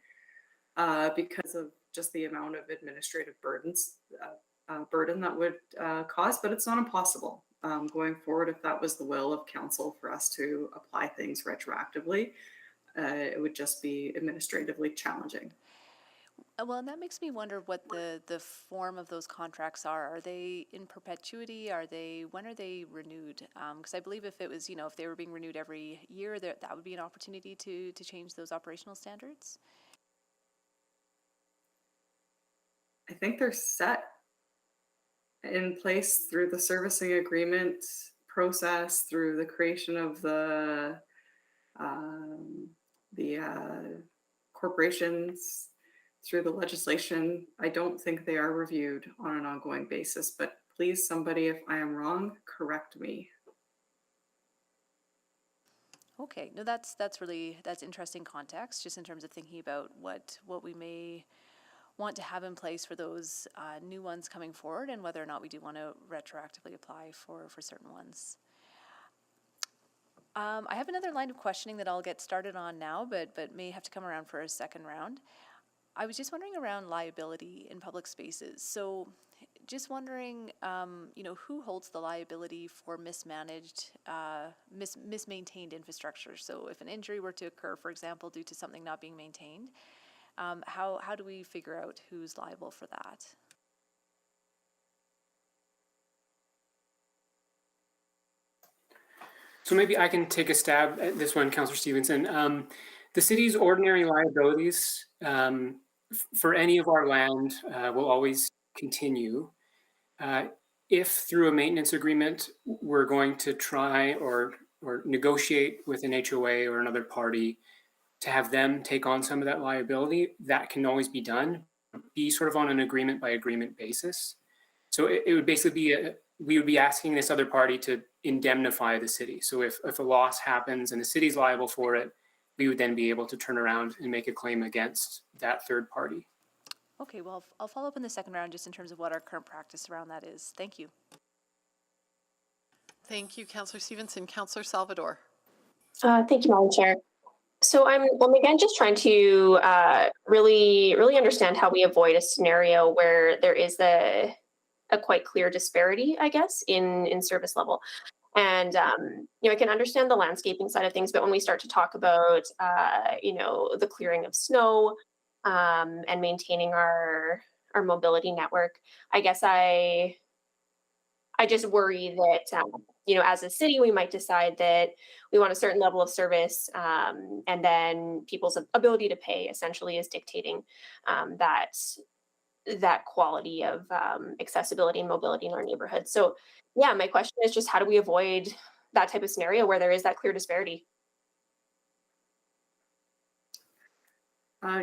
because of just the amount of administrative burden that would cause, but it's not impossible. Going forward, if that was the will of council for us to apply things retroactively, it would just be administratively challenging. Well, and that makes me wonder what the form of those contracts are. Are they in perpetuity? When are they renewed? Because I believe if it was, if they were being renewed every year, that would be an opportunity to change those operational standards. I think they're set in place through the servicing agreement process, through the creation of the corporations, through the legislation. I don't think they are reviewed on an ongoing basis, but please, somebody, if I am wrong, correct me. Okay, no, that's interesting context, just in terms of thinking about what we may want to have in place for those new ones coming forward, and whether or not we do want to retroactively apply for certain ones. I have another line of questioning that I'll get started on now, but may have to come around for a second round. I was just wondering around liability in public spaces. So just wondering, who holds the liability for mismanaged, mismaintained infrastructure? So if an injury were to occur, for example, due to something not being maintained, how do we figure out who's liable for that? So maybe I can take a stab at this one, Councillor Stevenson. The city's ordinary liabilities for any of our land will always continue. If through a maintenance agreement, we're going to try or negotiate with an HOA or another party to have them take on some of that liability, that can always be done, be sort of on an agreement by agreement basis. So it would basically be, we would be asking this other party to indemnify the city. So if a loss happens and the city's liable for it, we would then be able to turn around and make a claim against that third party. Okay, well, I'll follow up in the second round just in terms of what our current practice around that is. Thank you. Thank you, Councillor Stevenson. Councillor Salvador. Thank you, Madam Chair. So I'm again just trying to really understand how we avoid a scenario where there is a quite clear disparity, I guess, in service level. And I can understand the landscaping side of things, but when we start to talk about the clearing of snow and maintaining our mobility network, I guess I just worry that as a city, we might decide that we want a certain level of service, and then people's ability to pay essentially is dictating that quality of accessibility and mobility in our neighborhood. So yeah, my question is just how do we avoid that type of scenario where there is that clear disparity?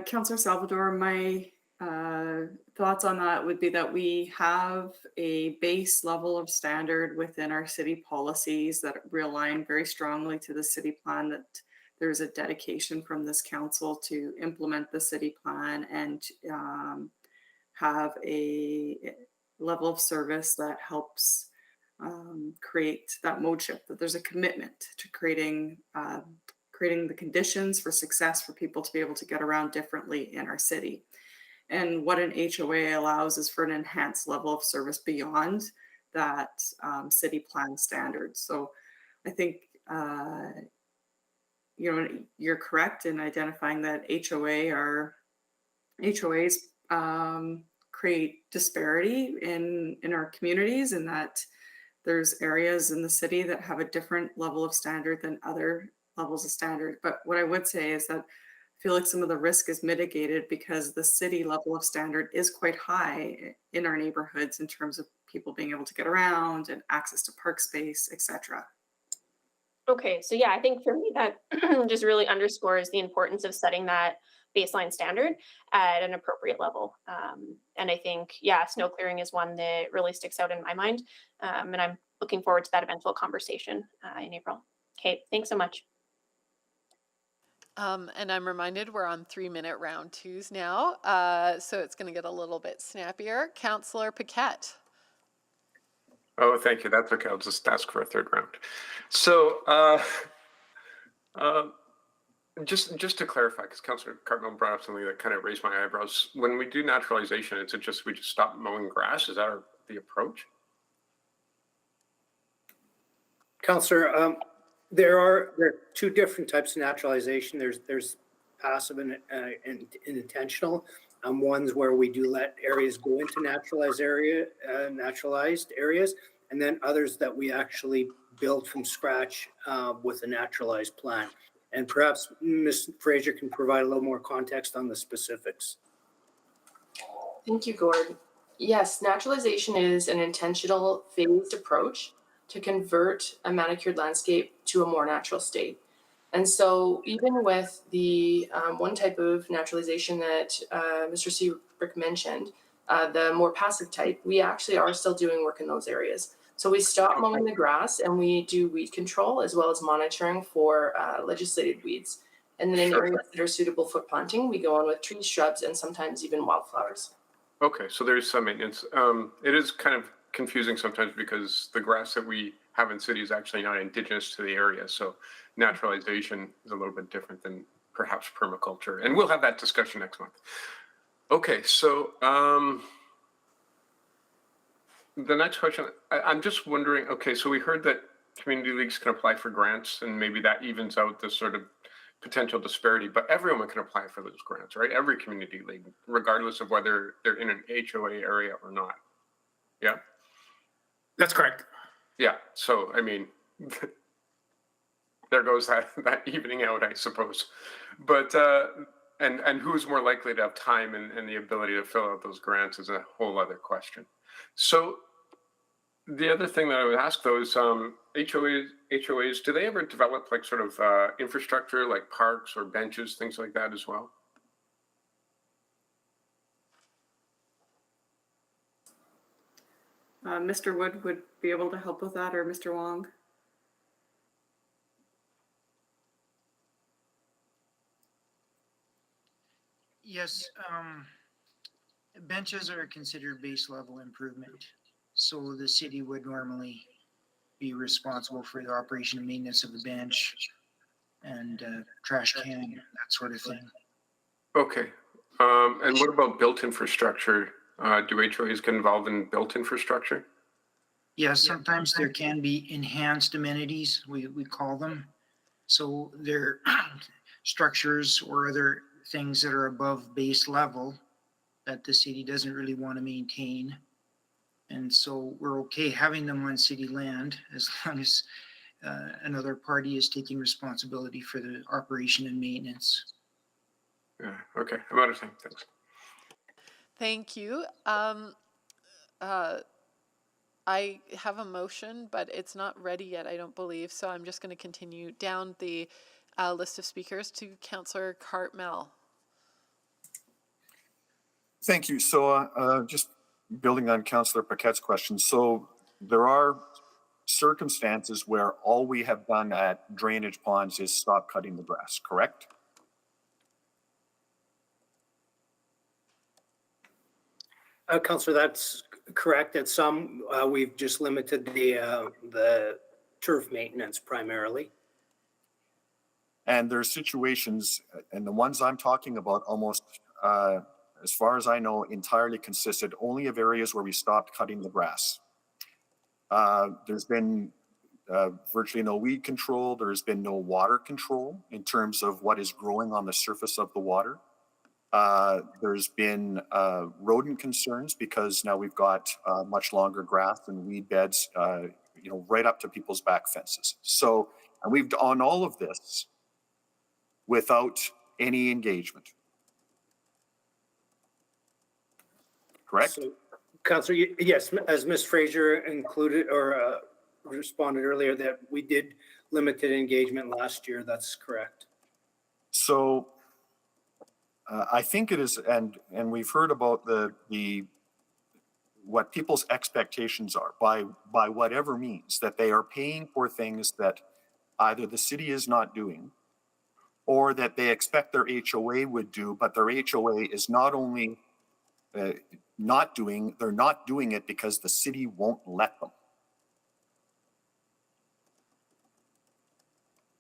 Councillor Salvador, my thoughts on that would be that we have a base level of standard within our city policies that realign very strongly to the city plan, that there's a dedication from this council to implement the city plan and have a level of service that helps create that mode shift, that there's a commitment to creating the conditions for success for people to be able to get around differently in our city. And what an HOA allows is for an enhanced level of service beyond that city plan standards. So I think, you're correct in identifying that HOAs create disparity in our communities, and that there's areas in the city that have a different level of standard than other levels of standard. But what I would say is that I feel like some of the risk is mitigated because the city level of standard is quite high in our neighborhoods in terms of people being able to get around and access to park space, etc. Okay, so yeah, I think for me that just really underscores the importance of setting that baseline standard at an appropriate level. And I think, yeah, snow clearing is one that really sticks out in my mind. And I'm looking forward to that eventual conversation in April. Okay, thanks so much. And I'm reminded we're on 3-minute round twos now, so it's going to get a little bit snappier. Councillor Paquette. Oh, thank you. That's okay. I'll just ask for a third round. So, just to clarify, because Councillor Cartmel brought up something that kind of raised my eyebrows. When we do naturalization, is it just we just stop mowing grass? Is that the approach? Councillor, there are two different types of naturalization. There's passive and intentional. Ones where we do let areas go into naturalized areas, and then others that we actually build from scratch with a naturalized plan. And perhaps Ms. Fraser can provide a little more context on the specifics. Thank you, Gord. Yes, naturalization is an intentional phased approach to convert a manicured landscape to a more natural state. And so even with the one type of naturalization that Mr. Seabrook mentioned, the more passive type, we actually are still doing work in those areas. So we stop mowing the grass and we do weed control as well as monitoring for legislated weeds. And then in areas that are suitable for planting, we go on with trees, shrubs, and sometimes even wildflowers. Okay, so there's some maintenance. It is kind of confusing sometimes because the grass that we have in city is actually not indigenous to the area. So naturalization is a little bit different than perhaps permaculture. And we'll have that discussion next month. Okay, so the next question, I'm just wondering, okay, so we heard that community leagues can apply for grants and maybe that evens out the sort of potential disparity, but everyone can apply for those grants, right? Every community league, regardless of whether they're in an HOA area or not. Yeah? That's correct. Yeah, so I mean, there goes that evening out, I suppose. But and who's more likely to have time and the ability to fill out those grants is a whole other question. So the other thing that I would ask though is HOAs, do they ever develop like sort of infrastructure like parks or benches, things like that as well? Mr. Wood would be able to help with that, or Mr. Wong. Yes, benches are considered base level improvement. So the city would normally be responsible for the operation and maintenance of the bench and trash can, that sort of thing. Okay. And what about built infrastructure? Do HOAs get involved in built infrastructure? Yes, sometimes there can be enhanced amenities, we call them. So they're structures or other things that are above base level that the city doesn't really want to maintain. And so we're okay having them on city land as long as another party is taking responsibility for the operation and maintenance. Yeah, okay, I'm out of time, thanks. Thank you. I have a motion, but it's not ready yet, I don't believe. So I'm just going to continue down the list of speakers to Councillor Cartmel. Thank you. So just building on Councillor Paquette's question. So there are circumstances where all we have done at drainage ponds is stop cutting the grass, correct? Councillor, that's correct. At some, we've just limited the turf maintenance primarily. And there's situations, and the ones I'm talking about almost, as far as I know, entirely consisted only of areas where we stopped cutting the grass. There's been virtually no weed control. There's been no water control in terms of what is growing on the surface of the water. There's been rodent concerns because now we've got much longer grass and weed beds, right up to people's back fences. So, and we've done all of this without any engagement. Correct? So, Councillor, yes, as Ms. Fraser included or responded earlier, that we did limited engagement last year. That's correct. So I think it is, and we've heard about what people's expectations are by whatever means, that they are paying for things that either the city is not doing or that they expect their HOA would do, but their HOA is not only they're not doing it because the city won't let them.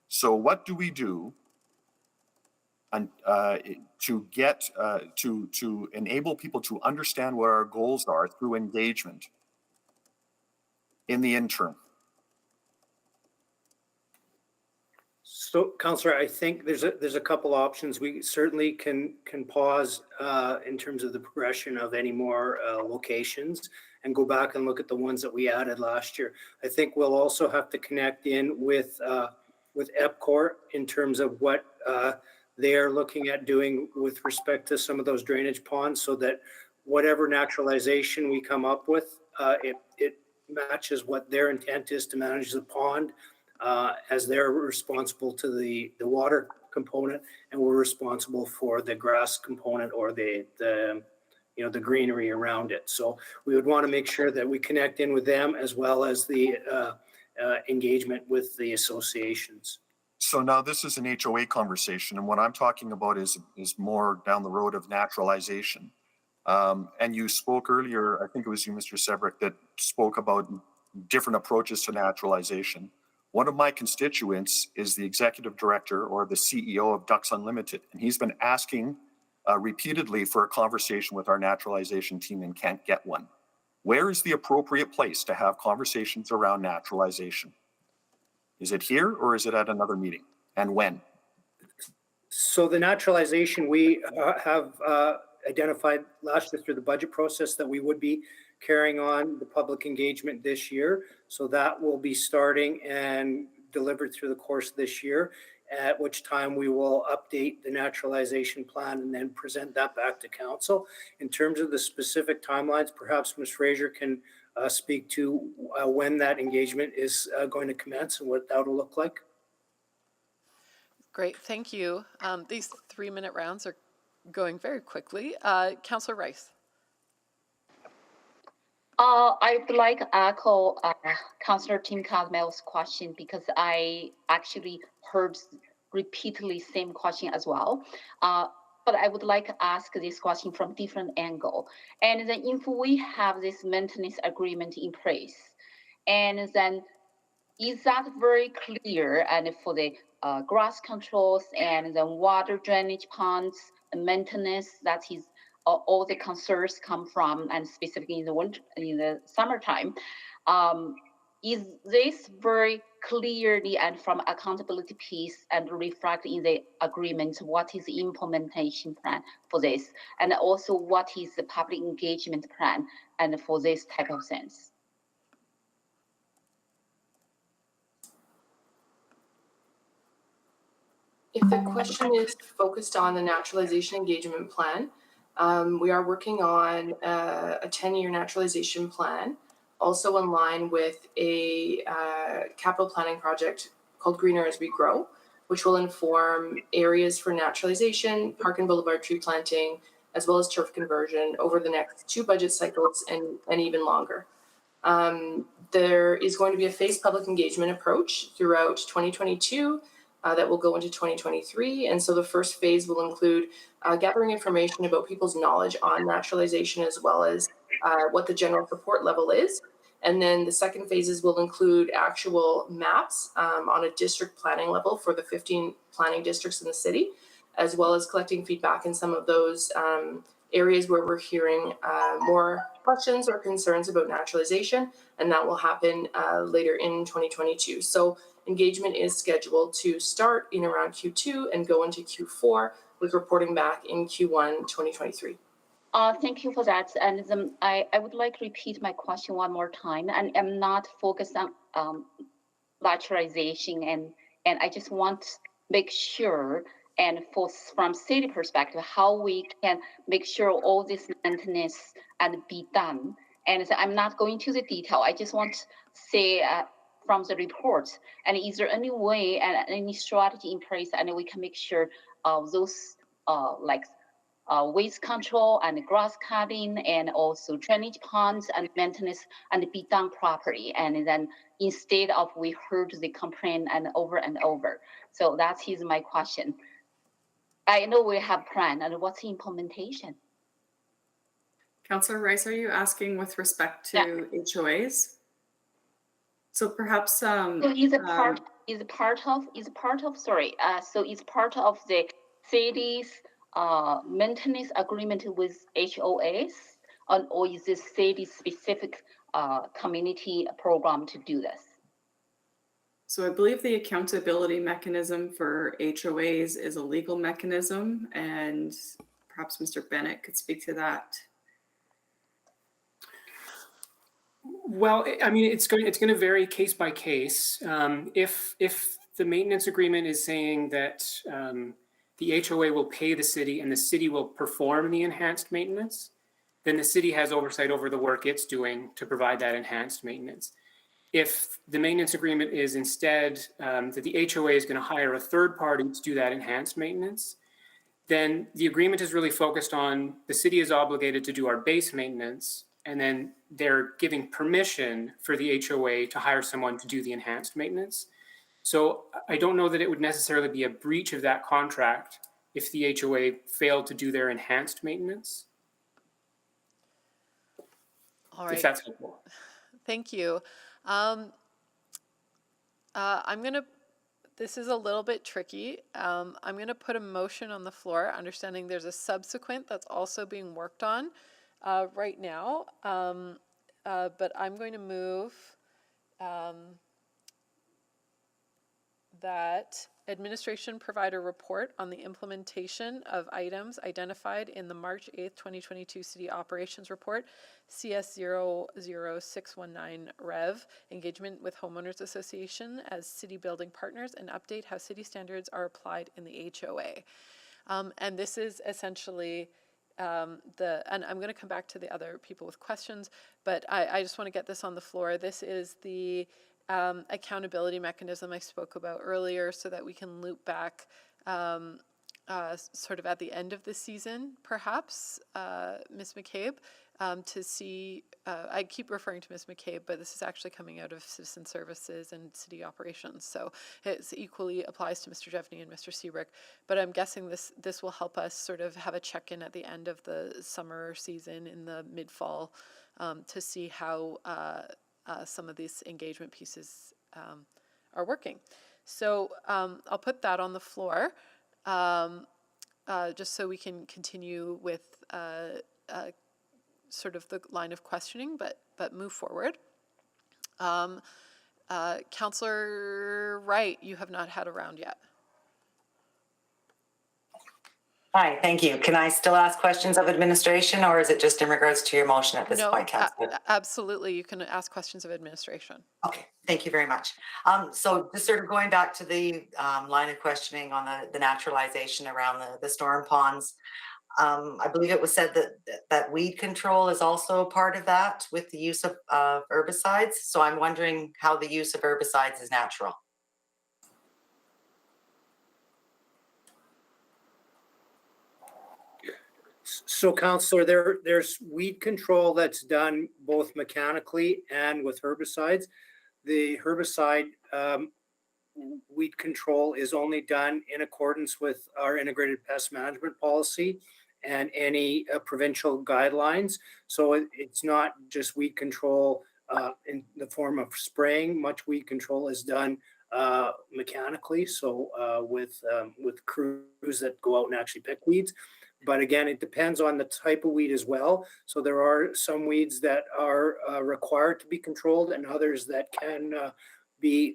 So what do we do and to get to enable people to understand what our goals are through engagement in the interim? So, Councillor, I think there's a couple options. We certainly can pause in terms of the progression of any more locations and go back and look at the ones that we added last year. I think we'll also have to connect in with EPCOR in terms of what they are looking at doing with respect to some of those drainage ponds, so that whatever naturalization we come up with, it matches what their intent is to manage the pond. As they're responsible to the water component, and we're responsible for the grass component or the greenery around it. So we would want to make sure that we connect in with them as well as the engagement with the associations. So now this is an HOA conversation, and what I'm talking about is more down the road of naturalization. And you spoke earlier, I think it was you, Mr. Sebrick, that spoke about different approaches to naturalization. One of my constituents is the executive director or the CEO of Ducks Unlimited, and he's been asking repeatedly for a conversation with our naturalization team and can't get one. Where is the appropriate place to have conversations around naturalization? Is it here or is it at another meeting? And when? So the naturalization, we have identified last year through the budget process that we would be carrying on the public engagement this year. So that will be starting and delivered through the course of this year, at which time we will update the naturalization plan and then present that back to council. In terms of the specific timelines, perhaps Ms. Fraser can speak to when that engagement is going to commence and what that will look like. Great, thank you. These 3-minute rounds are going very quickly. Councillor Rice. I would like to echo Councillor Tim Cosmel's question, because I actually heard repeatedly same question as well. But I would like to ask this question from different angle. And then if we have this maintenance agreement in place, and then is that very clear and for the grass controls and the water drainage ponds maintenance, that is all the concerns come from, and specifically in the winter, in the summertime, is this very clearly and from accountability piece and reflect in the agreement what is the implementation plan for this, and also what is the public engagement plan and for this type of things? If the question is focused on the naturalization engagement plan, we are working on a 10-year naturalization plan, also in line with a capital planning project called Greener as We Grow, which will inform areas for naturalization, park and boulevard tree planting, as well as turf conversion over the next 2 budget cycles and even longer. There is going to be a phased public engagement approach throughout 2022 that will go into 2023. And so the first phase will include gathering information about people's knowledge on naturalization, as well as what the general support level is. And then the second phases will include actual maps on a district planning level for the 15 planning districts in the city, as well as collecting feedback in some of those areas where we're hearing more questions or concerns about naturalization, and that will happen later in 2022. So engagement is scheduled to start in around Q2 and go into Q4, with reporting back in Q1 2023. Thank you for that. And I would like to repeat my question one more time. And I'm not focused on naturalization, and I just want to make sure, and from city perspective, how we can make sure all this maintenance and be done. And so I'm not going to the detail. I just want to say from the report, and is there any way and any strategy in place, and we can make sure those waste control and grass cutting and also drainage ponds and maintenance and be done properly. And then instead of we heard the complaint and over. So that is my question. I know we have plan, and what's the implementation? Councillor Rice, are you asking with respect to HOAs? So perhaps so is part of the city's maintenance agreement with HOAs, or is this city specific community program to do this? So I believe the accountability mechanism for HOAs is a legal mechanism, and perhaps Mr. Bennett could speak to that. Well, I mean, it's going to vary case by case. If the maintenance agreement is saying that the HOA will pay the city and the city will perform the enhanced maintenance, then the city has oversight over the work it's doing to provide that enhanced maintenance. If the maintenance agreement is instead that the HOA is going to hire a third party to do that enhanced maintenance, then the agreement is really focused on the city is obligated to do our base maintenance, and then they're giving permission for the HOA to hire someone to do the enhanced maintenance. So I don't know that it would necessarily be a breach of that contract if the HOA failed to do their enhanced maintenance. All right. If that's helpful. Thank you. This is a little bit tricky. I'm going to put a motion on the floor, understanding there's a subsequent that's also being worked on right now. But I'm going to move that administration provide a report on the implementation of items identified in the March 8th, 2022 City Operations Report, CS 00619 Rev, engagement with Homeowners Association as city building partners, and update how city standards are applied in the HOA. And this is essentially and I'm going to come back to the other people with questions, but I just want to get this on the floor. This is the accountability mechanism I spoke about earlier, so that we can loop back sort of at the end of the season, perhaps, Ms. McCabe, to see, I keep referring to Ms. McCabe, but this is actually coming out of citizen services and city operations. So it equally applies to Mr. Jevney and Mr. Seabrook, but I'm guessing this will help us sort of have a check-in at the end of the summer season in the mid-fall to see how some of these engagement pieces are working. So I'll put that on the floor just so we can continue with sort of the line of questioning, but move forward. Councillor Wright, you have not had a round yet. Hi, thank you. Can I still ask questions of administration, or is it just in regards to your motion at this point, Councillor? Absolutely. You can ask questions of administration. Okay, thank you very much. So just sort of going back to the line of questioning on the naturalization around the storm ponds, I believe it was said that weed control is also part of that with the use of herbicides. So I'm wondering how the use of herbicides is natural. So Counselor, there's weed control that's done both mechanically and with herbicides. The herbicide weed control is only done in accordance with our integrated pest management policy and any provincial guidelines. So it's not just weed control in the form of spraying. Much weed control is done mechanically, so with crews that go out and actually pick weeds. But again, it depends on the type of weed as well. So there are some weeds that are required to be controlled and others that can be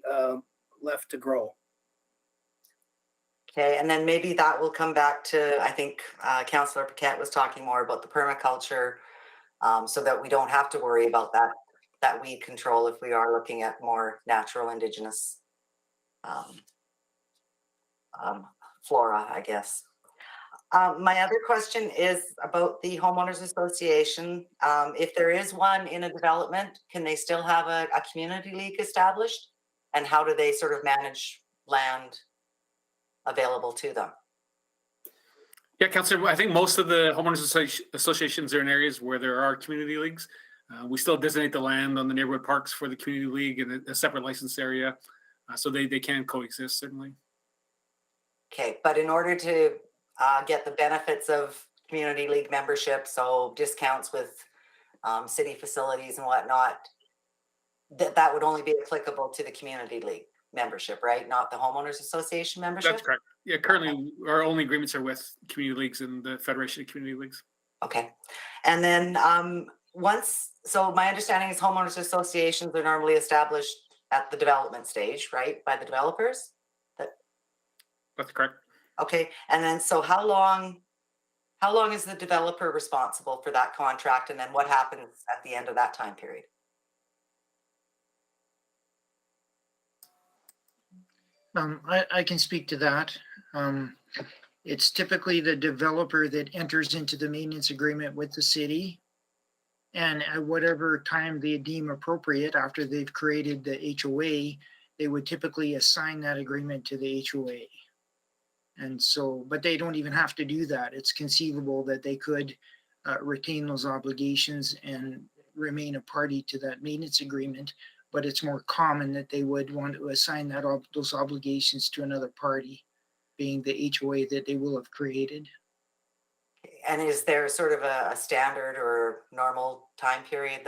left to grow. Okay, and then maybe that will come back to, I think Councillor Paquette was talking more about the permaculture, so that we don't have to worry about that weed control if we are looking at more natural indigenous flora, I guess. My other question is about the Homeowners Association. If there is one in a development, can they still have a community league established? And how do they sort of manage land available to them? Yeah, Councillor, I think most of the homeowners associations are in areas where there are community leagues. We still designate the land on the neighborhood parks for the community league in a separate license area. So they can coexist, certainly. Okay, but in order to get the benefits of community league membership, so discounts with city facilities and whatnot, that would only be applicable to the community league membership, right? Not the homeowners association membership? That's correct. Yeah, currently our only agreements are with community leagues and the Federation of Community Leagues. Okay. And then so my understanding is homeowners associations are normally established at the development stage, right? By the developers? That's correct. Okay. And then so how long is the developer responsible for that contract? And then what happens at the end of that time period? I can speak to that. It's typically the developer that enters into the maintenance agreement with the city. And at whatever time they deem appropriate after they've created the HOA, they would typically assign that agreement to the HOA. And so, but they don't even have to do that. It's conceivable that they could retain those obligations and remain a party to that maintenance agreement. But it's more common that they would want to assign those obligations to another party, being the HOA that they will have created. And is there sort of a standard or normal time period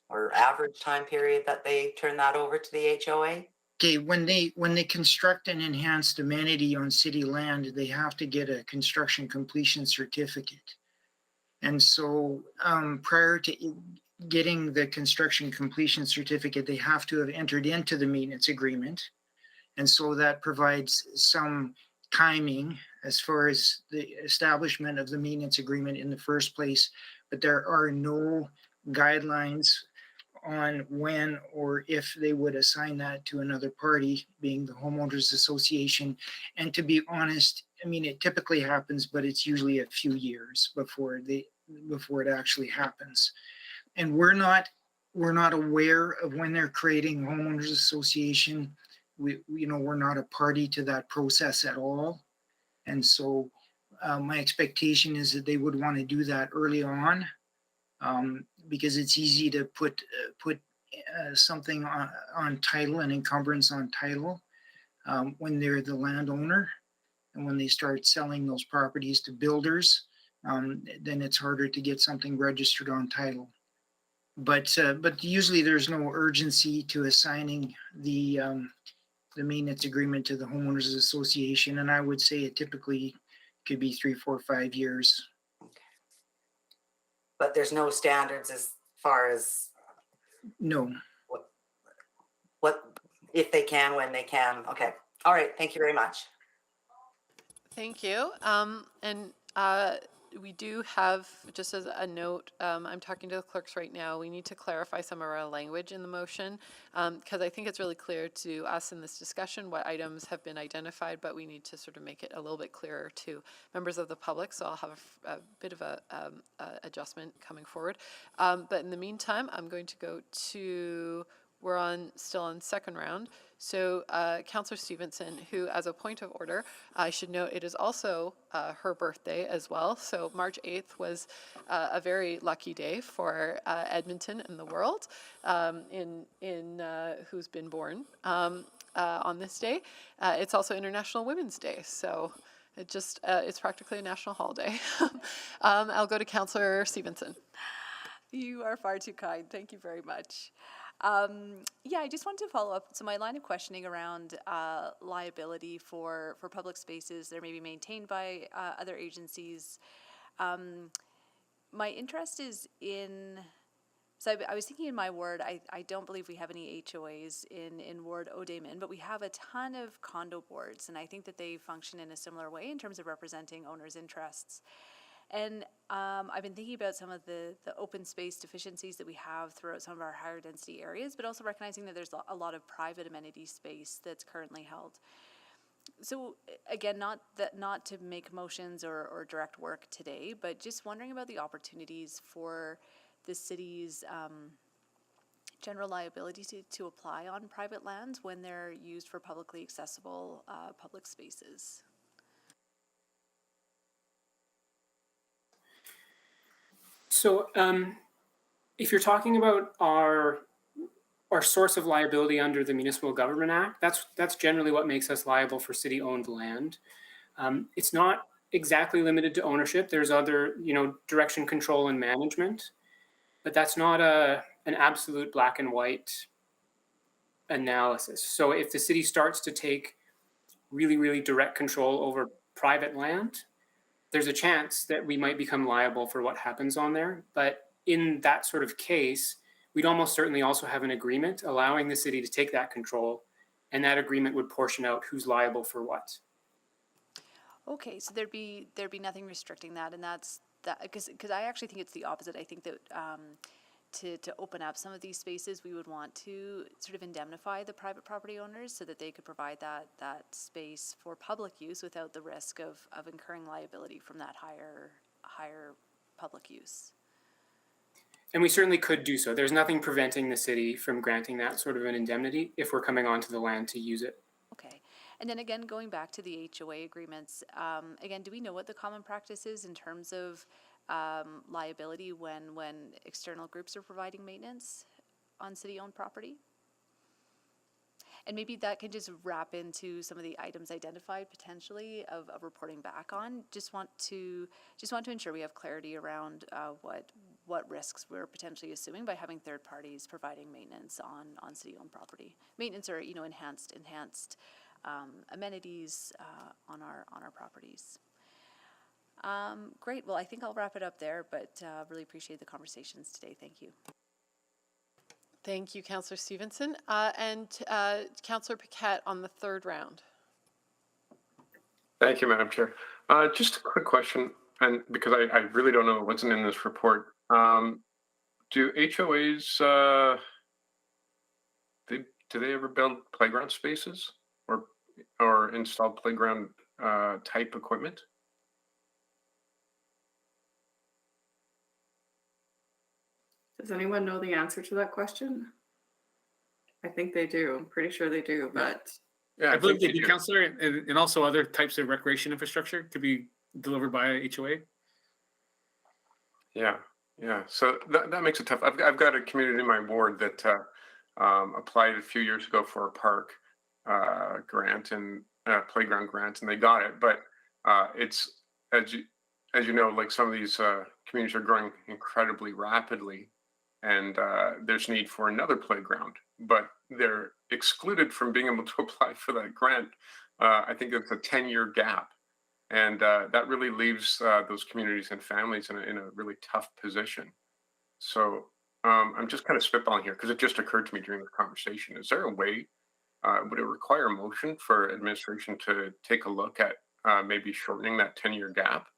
or average time period that they turn that over to the HOA? Okay, when they construct an enhanced amenity on city land, they have to get a construction completion certificate. And so prior to getting the construction completion certificate, they have to have entered into the maintenance agreement. And so that provides some timing as far as the establishment of the maintenance agreement in the first place, but there are no guidelines on when or if they would assign that to another party, being the homeowners association. And to be honest, I mean, it typically happens, but it's usually a few years before it actually happens. And we're not aware of when they're creating homeowners association. We're not a party to that process at all. And so my expectation is that they would want to do that early on, because it's easy to put something on title, an encumbrance on title, when they're the landowner. And when they start selling those properties to builders, then it's harder to get something registered on title. But usually there's no urgency to assigning the maintenance agreement to the homeowners association, and I would say it typically could be 3, 4, 5 years. But there's no standards as far as no what if they can, when they can. Okay, all right, thank you very much. Thank you. And we do have, just as a note, I'm talking to the clerks right now, we need to clarify some of our language in the motion, because I think it's really clear to us in this discussion what items have been identified, but we need to sort of make it a little bit clearer to members of the public, so I'll have a bit of a adjustment coming forward. But in the meantime, I'm going to go to still on second round. So Councillor Stevenson, who as a point of order, I should note it is also her birthday as well. So March 8th was a very lucky day for Edmonton and the world who's been born on this day. It's also International Women's Day. So it's practically a national holiday. I'll go to Councillor Stevenson. You are far too kind. Thank you very much. Yeah, I just wanted to follow up. So my line of questioning around liability for public spaces that are maybe maintained by other agencies. My interest is in, so I was thinking in my ward, I don't believe we have any HOAs in Ward O'Dayman, but we have a ton of condo boards, and I think that they function in a similar way in terms of representing owners' interests. And I've been thinking about some of the open space deficiencies that we have throughout some of our higher density areas, but also recognizing that there's a lot of private amenity space that's currently held. So again, not to make motions or direct work today, but just wondering about the opportunities for the city's general liability to apply on private lands when they're used for publicly accessible public spaces. So if you're talking about our source of liability under the Municipal Government Act, that's generally what makes us liable for city-owned land. It's not exactly limited to ownership. There's other, direction, control, and management, but that's not an absolute black and white analysis. So if the city starts to take really, really direct control over private land, there's a chance that we might become liable for what happens on there. But in that sort of case, we'd almost certainly also have an agreement allowing the city to take that control, and that agreement would portion out who's liable for what. Okay, so there'd be nothing restricting that, and that's that, because I actually think it's the opposite. I think that to open up some of these spaces, we would want to sort of indemnify the private property owners so that they could provide that space for public use without the risk of incurring liability from that higher public use. And we certainly could do so. There's nothing preventing the city from granting that sort of an indemnity if we're coming onto the land to use it. Okay. And then again, going back to the HOA agreements, again, do we know what the common practice is in terms of liability when external groups are providing maintenance on city-owned property? And maybe that can just wrap into some of the items identified potentially of reporting back on. Just want to ensure we have clarity around what risks we're potentially assuming by having third parties providing maintenance on city-owned property. Maintenance or enhanced amenities on our properties. Great. Well, I think I'll wrap it up there, but really appreciate the conversations today. Thank you. Thank you, Councillor Stevenson. And Councillor Paquette on the third round. Thank you, Madam Chair. Just a quick question, and because I really don't know, it wasn't in this report. Do HOAs, do they ever build playground spaces or install playground type equipment? Does anyone know the answer to that question? I think they do. I'm pretty sure they do, but. Yeah, I believe they do, Councillor, and also other types of recreation infrastructure could be delivered by a HOA. Yeah. So that makes it tough. I've got a community in my ward that applied a few years ago for a park grant and playground grant, and they got it. But it's as you know, like some of these communities are growing incredibly rapidly, and there's need for another playground, but they're excluded from being able to apply for that grant. I think it's a 10-year gap, and that really leaves those communities and families in a really tough position. So I'm just kind of spitballing here because it just occurred to me during the conversation. Is there a way, would it require a motion for administration to take a look at maybe shortening that 10-year gap?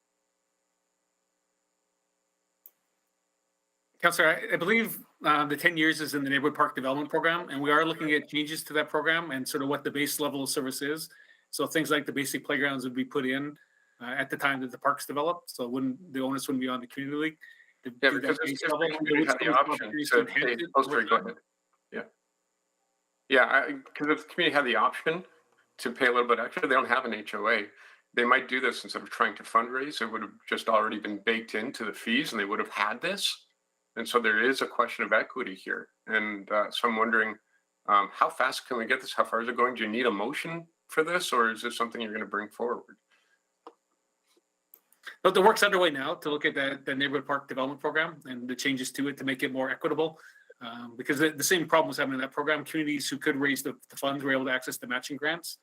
Councillor, I believe the 10 years is in the Neighborhood Park Development Program, and we are looking at changes to that program and sort of what the base level of service is. So things like the basic playgrounds would be put in at the time that the park's developed. So the onus wouldn't be on the community league. Yeah, because it's had the option to pay. Oh, sorry, go ahead. Yeah. Yeah, because if the community had the option to pay a little bit extra, they don't have an HOA. They might do this instead of trying to fundraise. It would have just already been baked into the fees, and they would have had this. And so there is a question of equity here. And so I'm wondering, how fast can we get this? How far is it going? Do you need a motion for this, or is this something you're going to bring forward? But the work's underway now to look at the neighborhood park development program and the changes to it to make it more equitable. Because the same problem was happening in that program. Communities who could raise the funds were able to access the matching grants.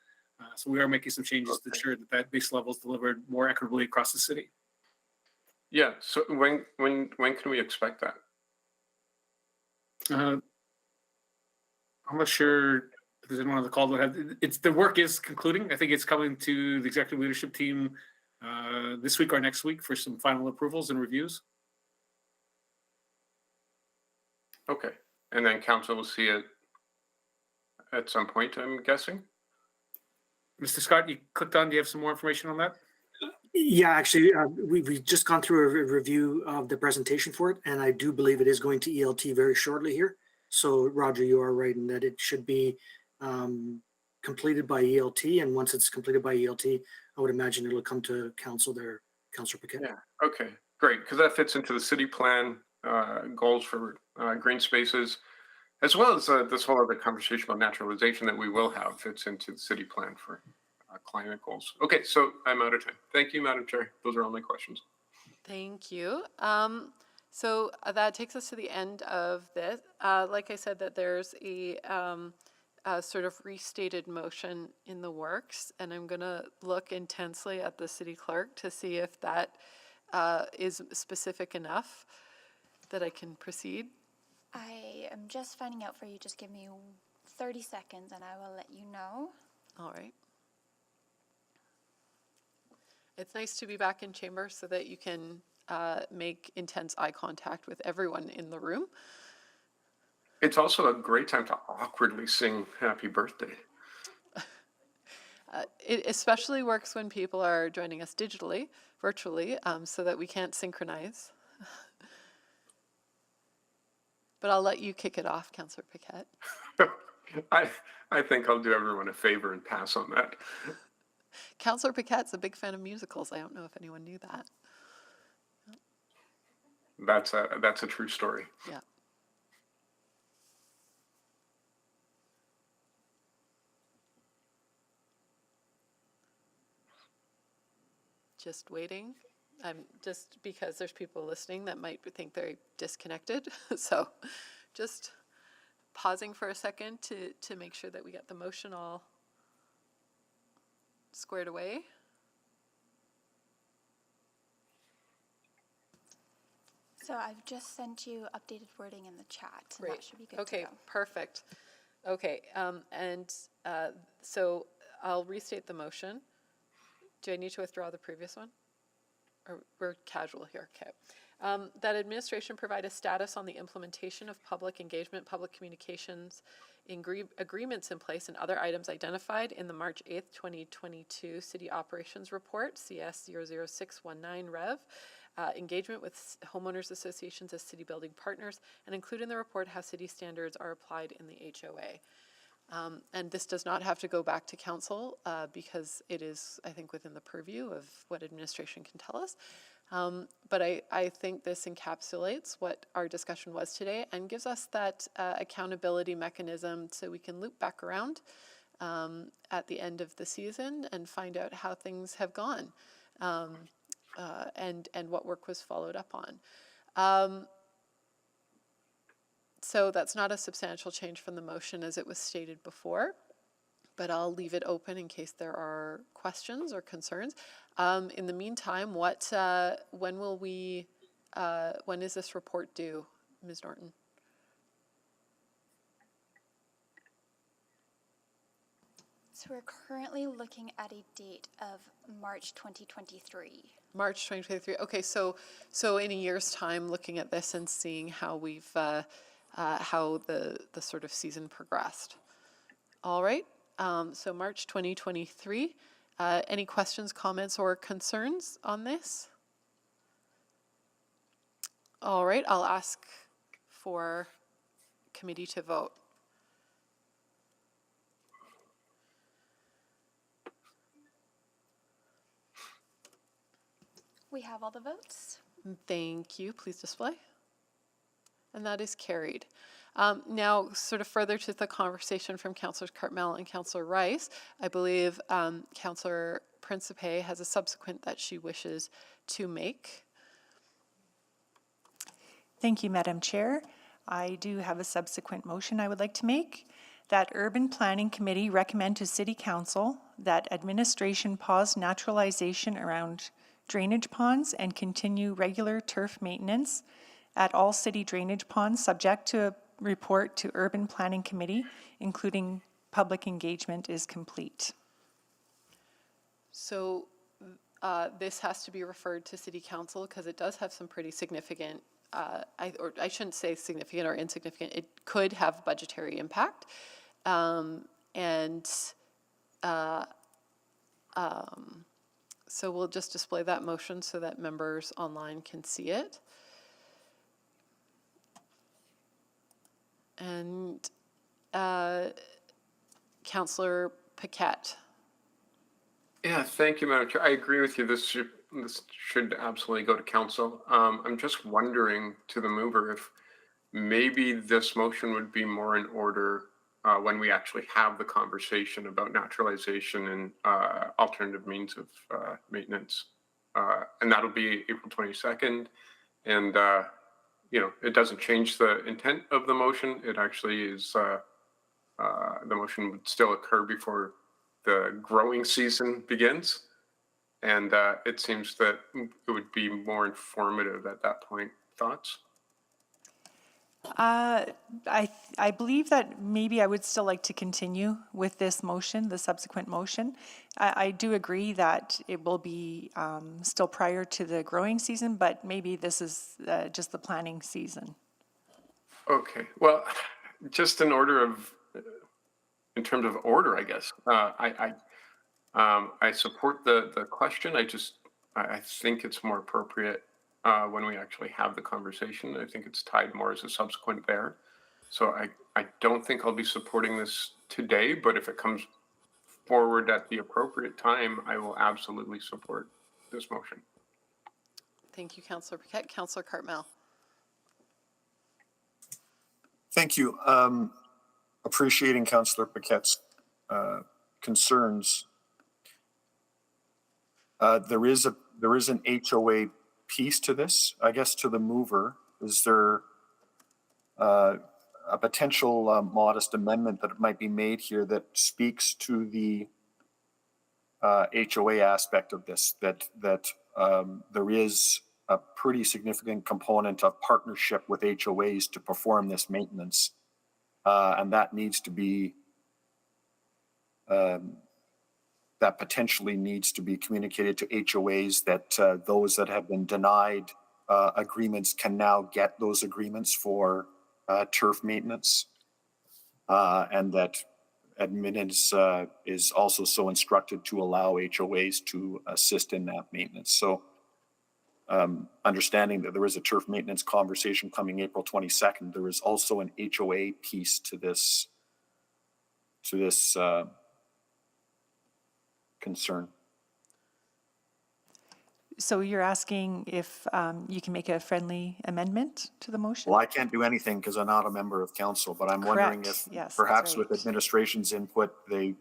So we are making some changes to ensure that base level is delivered more equitably across the city. Yeah. So when can we expect that? I'm not sure if there's anyone on the call that have. The work is concluding. I think it's coming to the executive leadership team this week or next week for some final approvals and reviews. Okay. And then council will see it at some point, I'm guessing. Mr. Scott, you clicked on. Do you have some more information on that? Yeah, actually, we've just gone through a review of the presentation for it, and I do believe it is going to ELT very shortly here. So, Roger, you are right in that it should be completed by ELT, and once it's completed by ELT, I would imagine it'll come to council there, Councillor Paquette. Yeah. Okay. Great. Because that fits into the city plan goals for green spaces, as well as this whole other conversation about naturalization that we will have fits into the city plan for climate goals. Okay, so I'm out of time. Thank you, Madam Chair. Those are all my questions. Thank you. So that takes us to the end of this. Like I said, that there's a sort of restated motion in the works, and I'm going to look intensely at the city clerk to see if that is specific enough that I can proceed. I am just finding out for you. Just give me 30 seconds and I will let you know. All right. It's nice to be back in chamber so that you can make intense eye contact with everyone in the room. It's also a great time to awkwardly sing happy birthday. It especially works when people are joining us digitally, virtually, so that we can't synchronize. But I'll let you kick it off, Councillor Paquette. I think I'll do everyone a favor and pass on that. Councillor Paquette's a big fan of musicals. I don't know if anyone knew that. That's a true story. Yeah. Just waiting. I'm just because there's people listening that might think they're disconnected. So just pausing for a second to make sure that we get the motion all squared away. So I've just sent you updated wording in the chat. And Great. That should be good Okay, to go. perfect. Okay, so I'll restate the motion. Do I need to withdraw the previous one? Or we're casual here, okay. That administration provide a status on the implementation of public engagement, public communications, agreements in place and other items identified in the March 8th, 2022 City Operations Report, CS 00619 Rev, engagement with homeowners associations as city building partners, and include in the report how city standards are applied in the HOA. And this does not have to go back to council because it is, I think, within the purview of what administration can tell us. But I think this encapsulates what our discussion was today and gives us that accountability mechanism so we can loop back around at the end of the season and find out how things have gone and what work was followed up on. So that's not a substantial change from the motion as it was stated before, but I'll leave it open in case there are questions or concerns. In the meantime, when is this report due, Ms. Norton? So we're currently looking at a date of March 2023. March 2023. Okay, so in a year's time, looking at this and seeing how we've how the sort of season progressed. All right. So March 2023. Any questions, comments, or concerns on this? All right. I'll ask for committee to vote. We have all the votes. Thank you. Please display. And that is carried. Now, sort of further to the conversation from Councillors Cartmel and Councillor Rice, I believe Councillor Principe has a subsequent that she wishes to make. Thank you, Madam Chair. I do have a subsequent motion I would like to make, that Urban Planning Committee recommend to City Council that administration pause naturalization around drainage ponds and continue regular turf maintenance at all city drainage ponds, subject to a report to Urban Planning Committee, including public engagement is complete. So this has to be referred to City Council because it does have some pretty significant, I shouldn't say significant or insignificant, it could have budgetary impact. So we'll just display that motion so that members online can see it. And Councillor Paquette. Yeah, thank you, Madam Chair. I agree with you. This should absolutely go to council. I'm just wondering to the mover if maybe this motion would be more in order when we actually have the conversation about naturalization and alternative means of maintenance. And that'll be April 22nd. And, it doesn't change the intent of the motion. It actually is, the motion would still occur before the growing season begins. And it seems that it would be more informative at that point. Thoughts? I believe that maybe I would still like to continue with this motion, the subsequent motion. I do agree that it will be still prior to the growing season, but maybe this is just the planning season. Okay, well, just in terms of order, I guess. I support the question. I think it's more appropriate when we actually have the conversation. I think it's tied more as a subsequent there. So I don't think I'll be supporting this today, but if it comes forward at the appropriate time, I will absolutely support this motion. Thank you, Councillor Paquette. Councillor Cartmel. Thank you. Appreciating Councillor Paquette's concerns. There is an HOA piece to this. I guess to the mover, is there a potential modest amendment that might be made here that speaks to the HOA aspect of this, that there is a pretty significant component of partnership with HOAs to perform this maintenance, and that needs to be that potentially needs to be communicated to HOAs, that those that have been denied agreements can now get those agreements for turf maintenance, and that admin is also so instructed to allow HOAs to assist in that maintenance. So understanding that there is a turf maintenance conversation coming April 22nd, there is also an HOA piece to this concern. So you're asking if you can make a friendly amendment to the motion? Well, I can't do anything because I'm not a member of council, but I'm wondering if perhaps with administration's input, they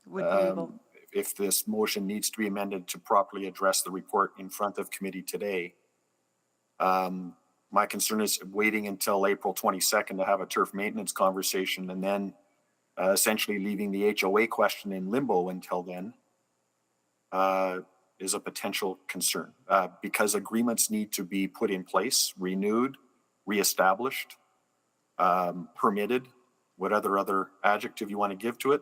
would be able. If this motion needs to be amended to properly address the report in front of committee today. My concern is waiting until April 22nd to have a turf maintenance conversation and then essentially leaving the HOA question in limbo until then is a potential concern because agreements need to be put in place, renewed, reestablished, permitted, whatever other adjective you want to give to it.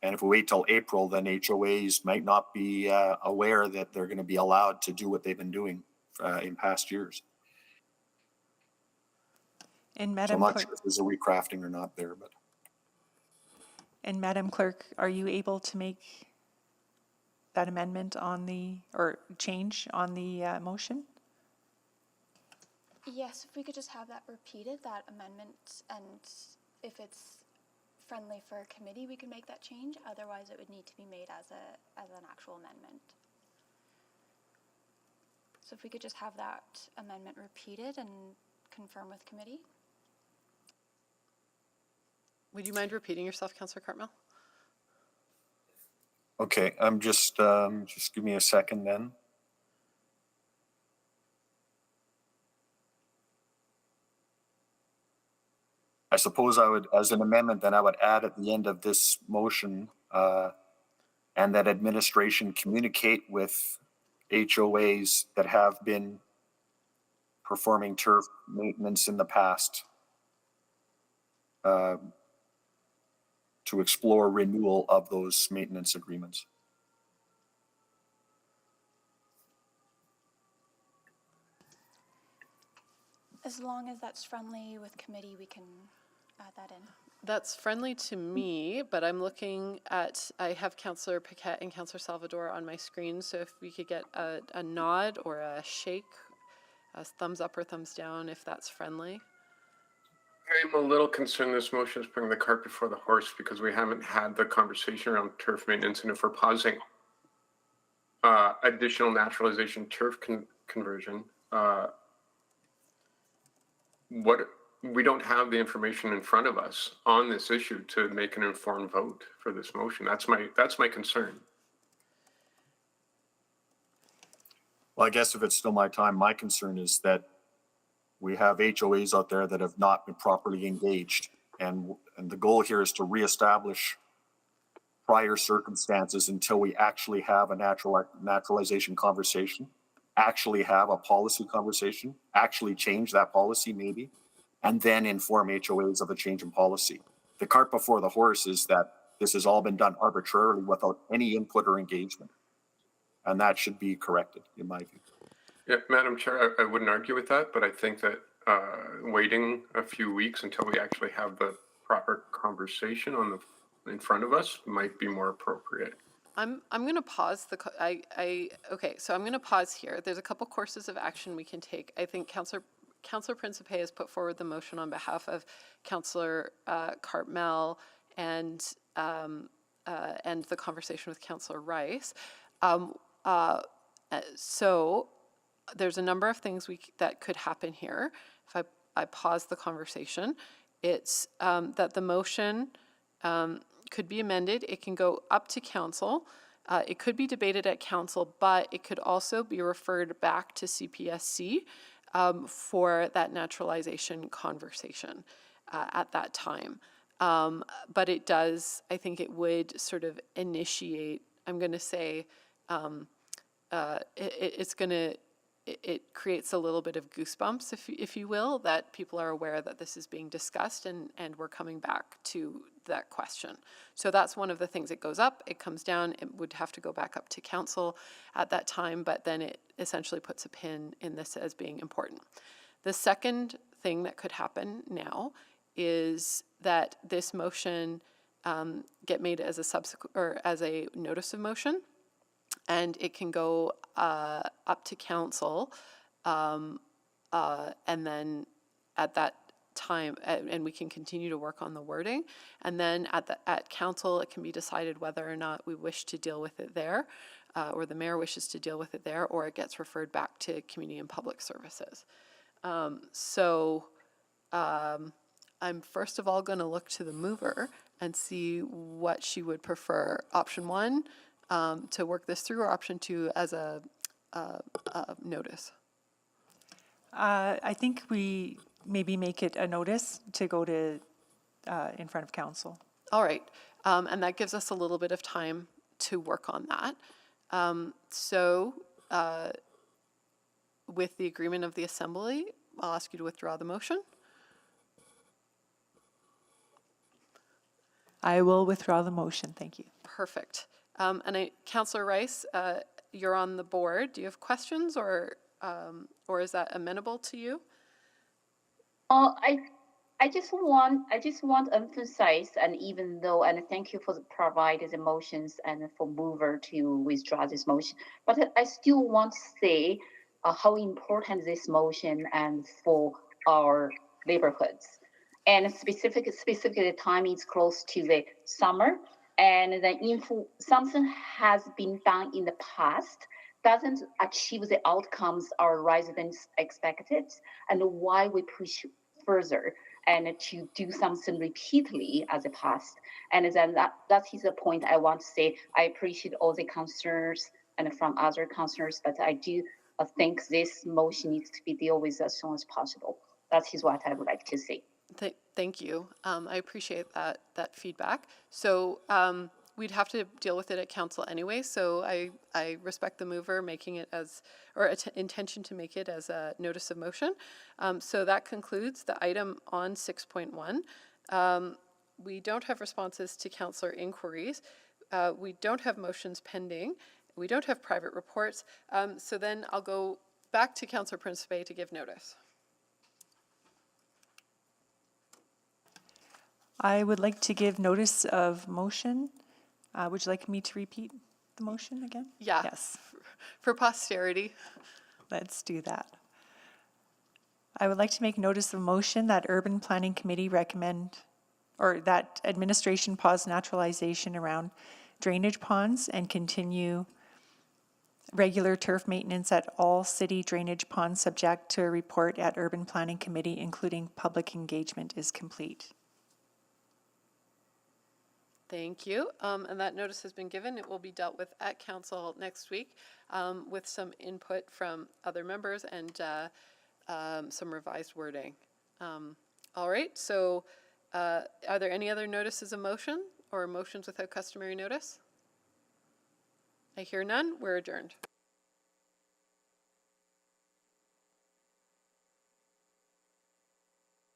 And if we wait till April, then HOAs might not be aware that they're going to be allowed to do what they've been doing in past years. And So I'm not sure if there's a recrafting or not there, but. And Madam Clerk, are you able to make that amendment on the, or change on the motion? Yes, if we could just have that repeated, that amendment, and if it's friendly for a committee, we can make that change. Otherwise, it would need to be made as an actual amendment. So if we could just have that amendment repeated and confirm with committee. Would you mind repeating yourself, Councillor Cartmel? Okay, I'm just give me a second then. I suppose I would, as an amendment, then I would add at the end of this motion, and that administration communicate with HOAs that have been performing turf maintenance in the past to explore renewal of those maintenance agreements. As long as that's friendly with committee, we can add that in. That's friendly to me, but I'm looking at, I have Councillor Paquette and Councillor Salvador on my screen, so if we could get a nod or a shake, a thumbs up or thumbs down, if that's friendly. I'm a little concerned this motion is putting the cart before the horse because we haven't had the conversation around turf maintenance, and if we're pausing additional naturalization turf conversion, we don't have the information in front of us on this issue to make an informed vote for this motion. That's my concern. Well, I guess if it's still my time, my concern is that we have HOAs out there that have not been properly engaged. And the goal here is to reestablish prior circumstances until we actually have a naturalization conversation, actually have a policy conversation, actually change that policy maybe, and then inform HOAs of a change in policy. The cart before the horse is that this has all been done arbitrarily without any input or engagement. And that should be corrected, in my view. Yeah, Madam Chair, I wouldn't argue with that, but I think that waiting a few weeks until we actually have the proper conversation in front of us might be more appropriate. I'm going to pause okay, so I'm going to pause here. There's a couple courses of action we can take. I think Councillor Principe has put forward the motion on behalf of Councillor Cartmel and the conversation with Councillor Rice. So there's a number of things that could happen here. If I pause the conversation, it's that the motion could be amended. It can go up to council. It could be debated at council, but it could also be referred back to CPSC for that naturalization conversation at that time. But it does, I think it would sort of initiate, I'm going to say, it creates a little bit of goosebumps, if you will, that people are aware that this is being discussed and we're coming back to that question. So that's one of the things. It goes up, it comes down, it would have to go back up to council at that time, but then it essentially puts a pin in this as being important. The second thing that could happen now is that this motion get made as a subsequent or as a notice of motion, and it can go up to council, and then at that time, and we can continue to work on the wording, and then at council, it can be decided whether or not we wish to deal with it there, or the mayor wishes to deal with it there, or it gets referred back to community and public services. I'm first of all going to look to the mover and see what she would prefer. Option one, to work this through, or option two as a notice? I think we maybe make it a notice to go to in front of council. All right, and that gives us a little bit of time to work on that. With the agreement of the assembly, I'll ask you to withdraw the motion. I will withdraw the motion. Thank you. Perfect. Councillor Rice, you're on the board. Do you have questions, or is that amenable to you? I just want to emphasize, and even though, and thank you for providing the motions and for mover to withdraw this motion, but I still want to say how important this motion and for our neighborhoods, and specifically the time is close to the summer, and then if something has been done in the past, doesn't achieve the outcomes our residents expected, and why we push further and to do something repeatedly as a past. And then that is the point I want to say. I appreciate all the concerns and from other concerns, but I do think this motion needs to be dealt with as soon as possible. That is what I would like to say. Thank you. I appreciate that feedback. So we'd have to deal with it at council anyway. So I respect the mover making it as, or intention to make it as a notice of motion. So that concludes the item on 6.1. We don't have responses to councillor inquiries. We don't have motions pending. We don't have private reports. So then I'll go back to Councillor Principe to give notice. I would like to give notice of motion. Would you like me to repeat the motion again? Yeah. Yes. For posterity. Let's do that. I would like to make notice of motion that Urban Planning Committee recommend, or that administration pause naturalization around drainage ponds and continue regular turf maintenance at all city drainage ponds subject to a report at Urban Planning Committee, including public engagement is complete. Thank you. And that notice has been given. It will be dealt with at council next week with some input from other members and some revised wording. All right, so are there any other notices of motion or motions without customary notice? I hear none. We're adjourned.